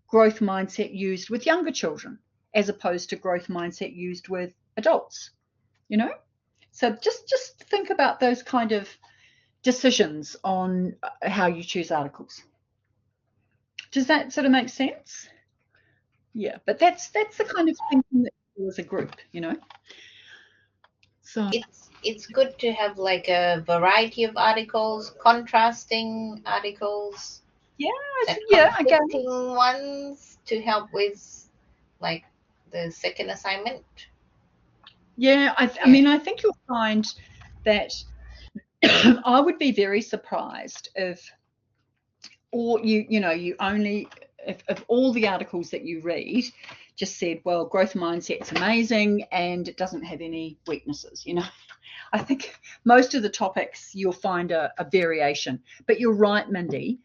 growth mindset used with younger children as opposed to growth mindset used with adults, so just think about those kind of decisions on how you choose articles. Does that sort of make sense? Yeah, but that's the kind of thinking that we do as a group, So It's good to have like a variety of articles, contrasting articles. Again, ones to help with like the second assignment. Yeah, I mean, I think you'll find that I would be very surprised if, or you only, if all the articles that you read just said, well, growth mindset's amazing and it doesn't have any weaknesses. I think most of the topics you'll find a variation. But you're right, Mindy,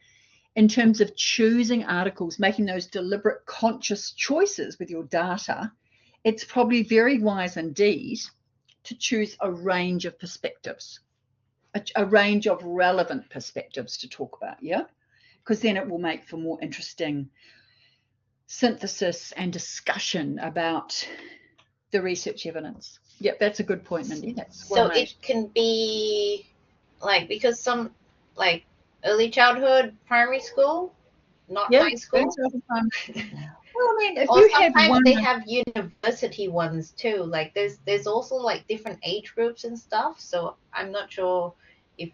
in terms of choosing articles, making those deliberate, conscious choices with your data, it's probably very wise indeed to choose a range of perspectives, a range of relevant perspectives to talk about, yeah? Because then it will make for more interesting synthesis and discussion about the research evidence. Yep, that's a good point, Mindy. That's so it can be like, because some like early childhood, primary school, not high school. Well, I mean, if or you sometimes have one, they have university ones too. Like there's also like different age groups and stuff. So I'm not sure if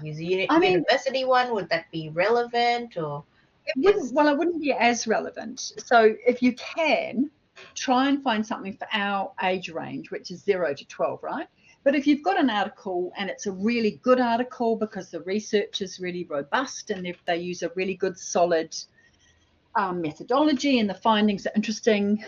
university one, would that be relevant, or it wouldn't be as relevant. So if you can, try and find something for our age range, which is 0 to 12, right? But if you've got an article and it's a really good article because the research is really robust and if they use a really good solid methodology and the findings are interesting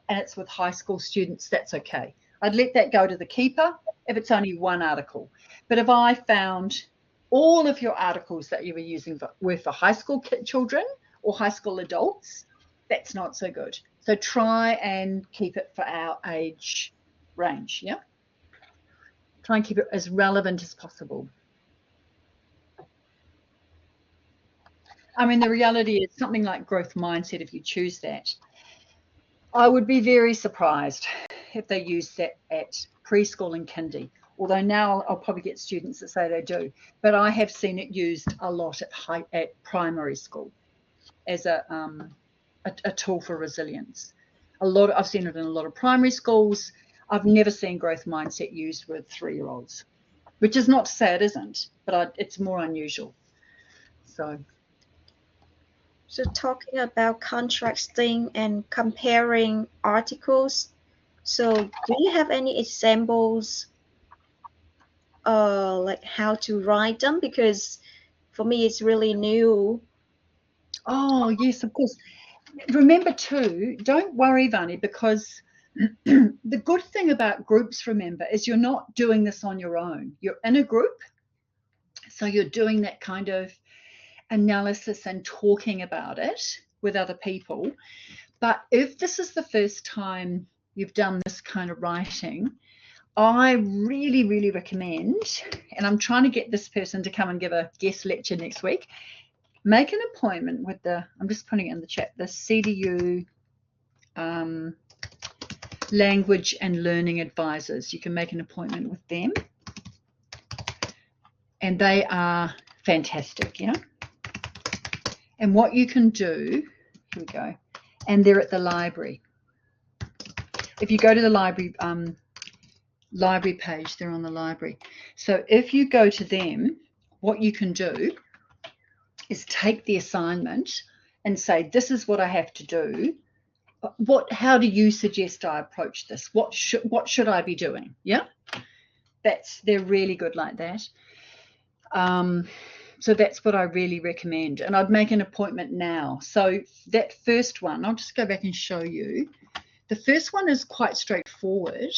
and it's with high school students, that's okay. I'd let that go to the keeper if it's only one article. But if I found all of your articles that you were using were for high school children or high school adults, that's not so good. So try and keep it for our age range, yeah? Try and keep it as relevant as possible. I mean, the reality is something like growth mindset, if you choose that, I would be very surprised if they use that at preschool and kindy, although now I'll probably get students that say they do. But I have seen it used a lot at primary school as a tool for resilience. I've seen it in a lot of primary schools. I've never seen growth mindset used with 3-year-olds, which is not to say it isn't, but it's more unusual. So, So talking about contrasting and comparing articles. So do you have any examples like how to write them? Because for me it's really new. Oh, yes, of course. Remember too, don't worry, Vani, because the good thing about groups, remember, is you're not doing this on your own. You're in a group, so you're doing that kind of analysis and talking about it with other people. But if this is the first time you've done this kind of writing, I really, really recommend, and I'm trying to get this person to come and give a guest lecture next week, make an appointment with I'm just putting it in the chat, the CDU Language and Learning Advisors. You can make an appointment with them. And they are fantastic, And what you can do, here we go, and they're at the library. If you go to the library page, they're on the library. So if you go to them, what you can do is take the assignment and say, this is what I have to do. How do you suggest I approach this? What should I be doing? Yeah, they're really good like that. So that's what I really recommend, and I'd make an appointment now. So that first one, I'll just go back and show you. The first one is quite straightforward,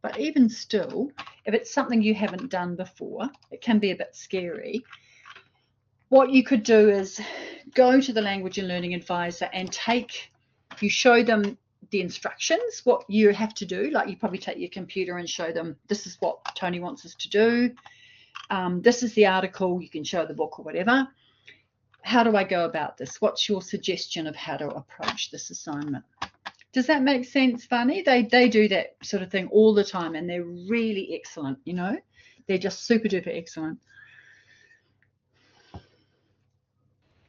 but even still, if it's something you haven't done before, it can be a bit scary. What you could do is go to the Language and Learning Advisor and you show them the instructions, what you have to do. Like you probably take your computer and show them, this is what Tony wants us to do. This is the article. You can show the book or whatever. How do I go about this? What's your suggestion of how to approach this assignment? Does that make sense, Vani? They do that sort of thing all the time, and they're really excellent, They're just super duper excellent.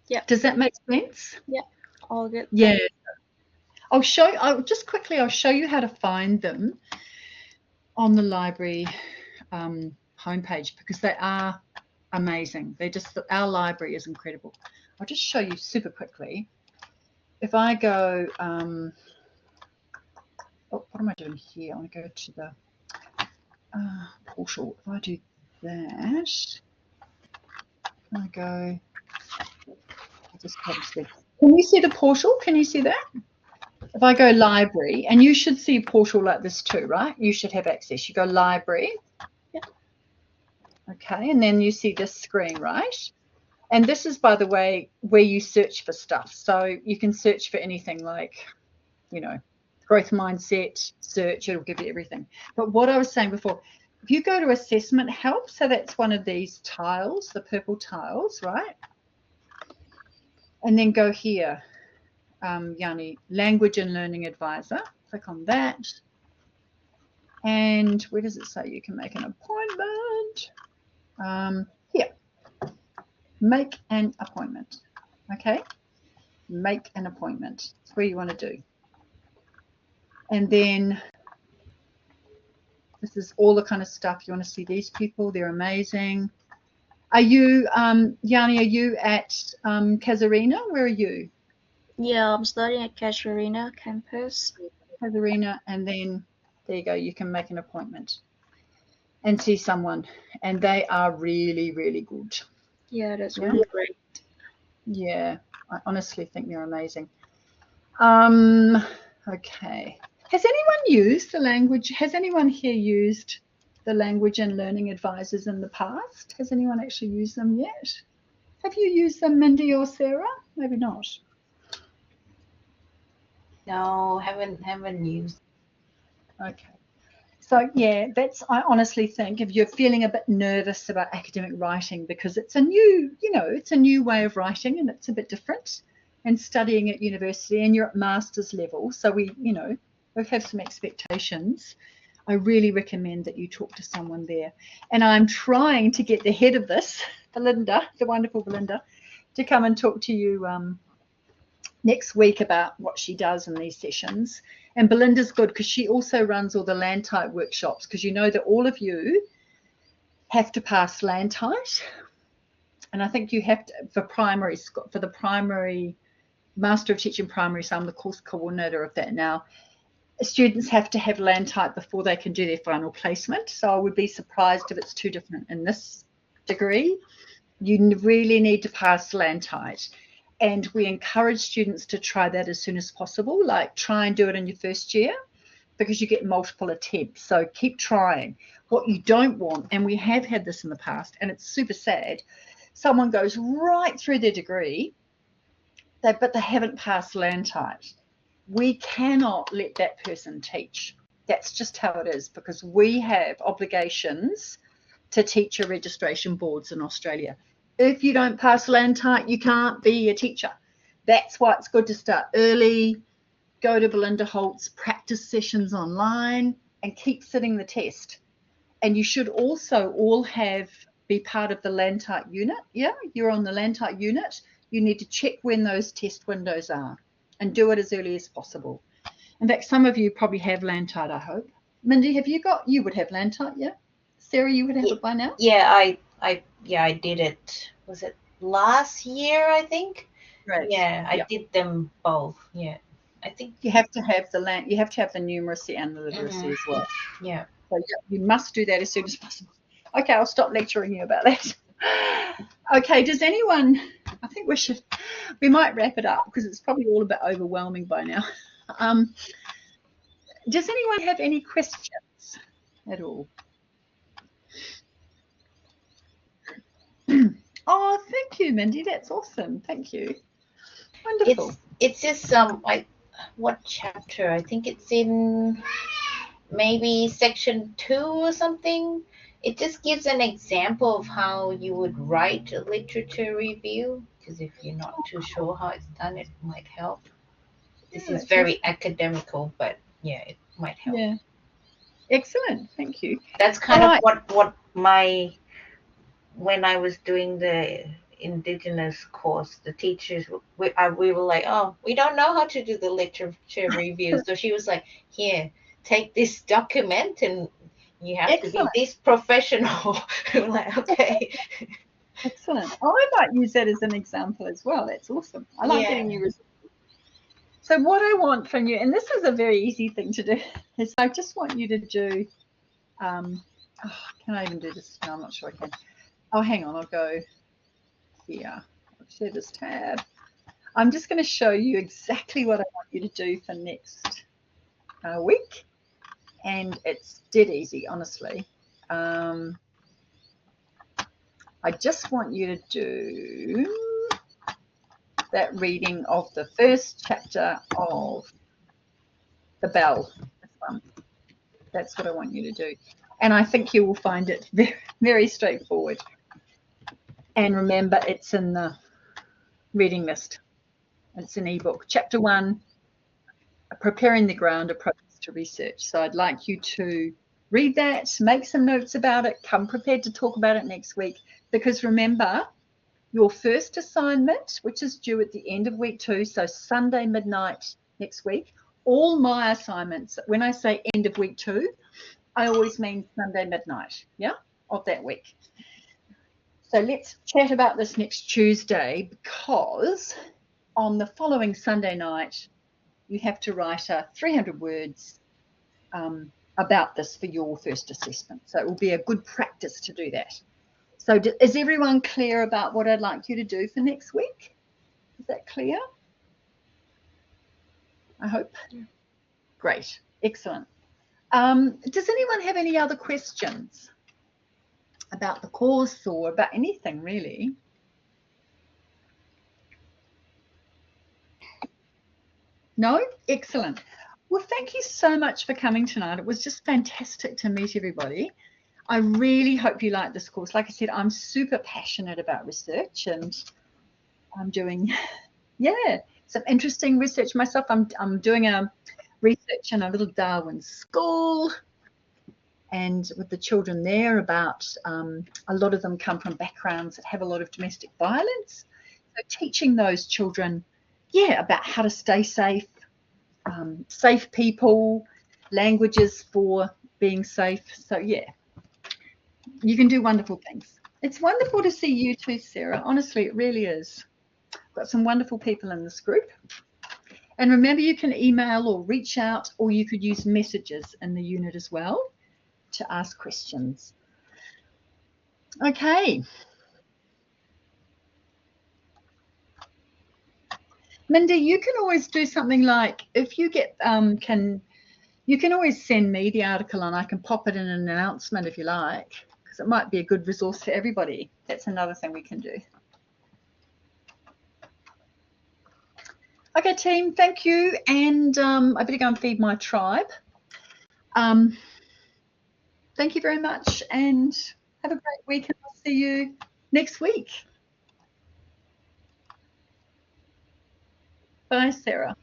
Yeah. Does that make sense? Yeah, all good. Yeah. I'll show you how to find them on the library homepage, because they are amazing. Our library is incredible. I'll just show you super quickly. If I go, what am I doing here? I want to go to the portal. If I do that, I go, I'll just publish there. Can you see the portal? Can you see that? If I go library, and you should see a portal like this too, right? You should have access. You go library. Yeah. Okay, and then you see this screen, right? And this is, by the way, where you search for stuff. So you can search for anything like, growth mindset, search, it'll give you everything. But what I was saying before, if you go to assessment help, so that's one of these tiles, the purple tiles, right? And then go here, Yanni, Language and Learning Advisor. Click on that. And where does it say you can make an appointment? Here, make an appointment. Okay, make an appointment. That's where you want to do. And then this is all the kind of stuff you want to see. These people, they're amazing. Are you, Yanni, are you at Casuarina? Where are you? Yeah, I'm studying at Casuarina campus. Casuarina, and then there you go. You can make an appointment and see someone, and they are really, really good. Yeah, that's really great. Yeah, I honestly think they're amazing. Okay. Has anyone used the language? Has anyone here used the Language and Learning Advisors in the past? Has anyone actually used them yet? Have you used them, Mindy or Sarah? Maybe not. No, haven't used. Okay. So yeah, I honestly think if you're feeling a bit nervous about academic writing, because it's a new, it's a new way of writing and it's a bit different, and studying at university and you're at master's level, so we have some expectations. I really recommend that you talk to someone there. And I'm trying to get the head of this, Belinda, the wonderful Belinda, to come and talk to you next week about what she does in these sessions. And Belinda's good because she also runs all the land type workshops, because you know that all of you have to pass land type. And I think you have to, for the primary Master of Teaching Primary, so I'm the course coordinator of that now. Students have to have land type before they can do their final placement. So I would be surprised if it's too different in this degree. You really need to pass land type. And we encourage students to try that as soon as possible, like try and do it in your first year, because you get multiple attempts. So keep trying. What you don't want, and we have had this in the past, and it's super sad, someone goes right through their degree, but they haven't passed land type. We cannot let that person teach. That's just how it is, because we have obligations to teacher registration boards in Australia. If you don't pass land type, you can't be a teacher. That's why it's good to start early, go to Belinda Holt's practice sessions online, and keep sitting the test. And you should also all be part of the land type unit. Yeah, you're on the land type unit. You need to check when those test windows are and do it as early as possible. In fact, some of you probably have land type, I hope. Mindy, you would have land type, yeah? Sarah, you would have it by now? Yeah, I did it. Was it last year, I think? Right. Yeah, I did them both. Yeah. I think you have to have the numeracy and the literacy as well. Yeah. So you must do that as soon as possible. Okay, I'll stop lecturing you about that. Okay, does anyone, I think we might wrap it up because it's probably all a bit overwhelming by now. Does anyone have any questions at all? Oh, thank you, Mindy. That's awesome. Thank you. Wonderful. It's just what chapter? I think it's in maybe section 2 or something. It just gives an example of how you would write a literature review, because if you're not too sure how it's done, it might help. This is very academical, but yeah, it might help. Yeah. Excellent. Thank you. That's kind of what when I was doing the Indigenous course, the teachers, we were like, oh, we don't know how to do the literature review. So she was like, here, take this document and you have to be this professional. We're like, okay. Excellent. Oh, I might use that as an example as well. That's awesome. I like getting you results. So what I want from you, and this is a very easy thing to do, is I just want you to do, can I even do this? No, I'm not sure I can. Oh, hang on, I'll go here. I'll share this tab. I'm just going to show you exactly what I want you to do for next week. And it's dead easy, honestly. I just want you to do that reading of the first chapter of The Bell. This one. That's what I want you to do. And I think you will find it very, very straightforward. And remember, it's in the reading list. It's an ebook. Chapter 1, Preparing the Ground, Approach to Research. So I'd like you to read that, make some notes about it, come prepared to talk about it next week. Because remember, your first assignment, which is due at the end of week 2, so Sunday midnight next week, all my assignments, when I say end of week 2, I always mean Sunday midnight, of that week. So let's chat about this next Tuesday, because on the following Sunday night, you have to write 300 words about this for your first assessment. So it will be a good practice to do that. So is everyone clear about what I'd like you to do for next week? Is that clear? I hope. Yeah. Great. Excellent. Does anyone have any other questions about the course or about anything really? No? Excellent. Well, thank you so much for coming tonight. It was just fantastic to meet everybody. I really hope you like this course. Like I said, I'm super passionate about research, and I'm doing, some interesting research myself. I'm doing a research in a little Darwin school, and with the children there about, a lot of them come from backgrounds that have a lot of domestic violence. So teaching those children, about how to stay safe, safe people, languages for being safe. So you can do wonderful things. It's wonderful to see you too, Sarah. Honestly, it really is. Got some wonderful people in this group. And remember, you can email or reach out, or you could use messages in the unit as well to ask questions. Okay. Mindy, you can always do something like, if you get, you can always send me the article and I can pop it in an announcement if you like, because it might be a good resource for everybody. That's another thing we can do. Okay, team, thank you. And I better go and feed my tribe. Thank you very much and have a great week. And I'll see you next week. Bye, Sarah.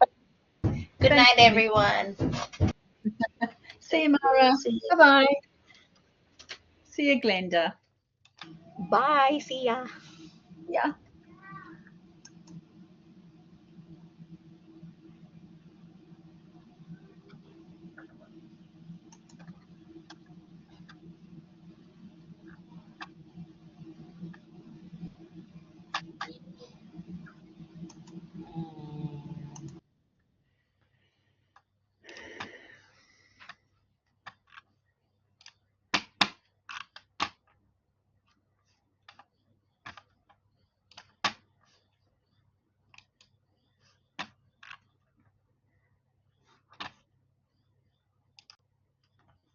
Good night, everyone. See you, Mara. Bye-bye. See you, Glenda. Bye. See ya. Yeah.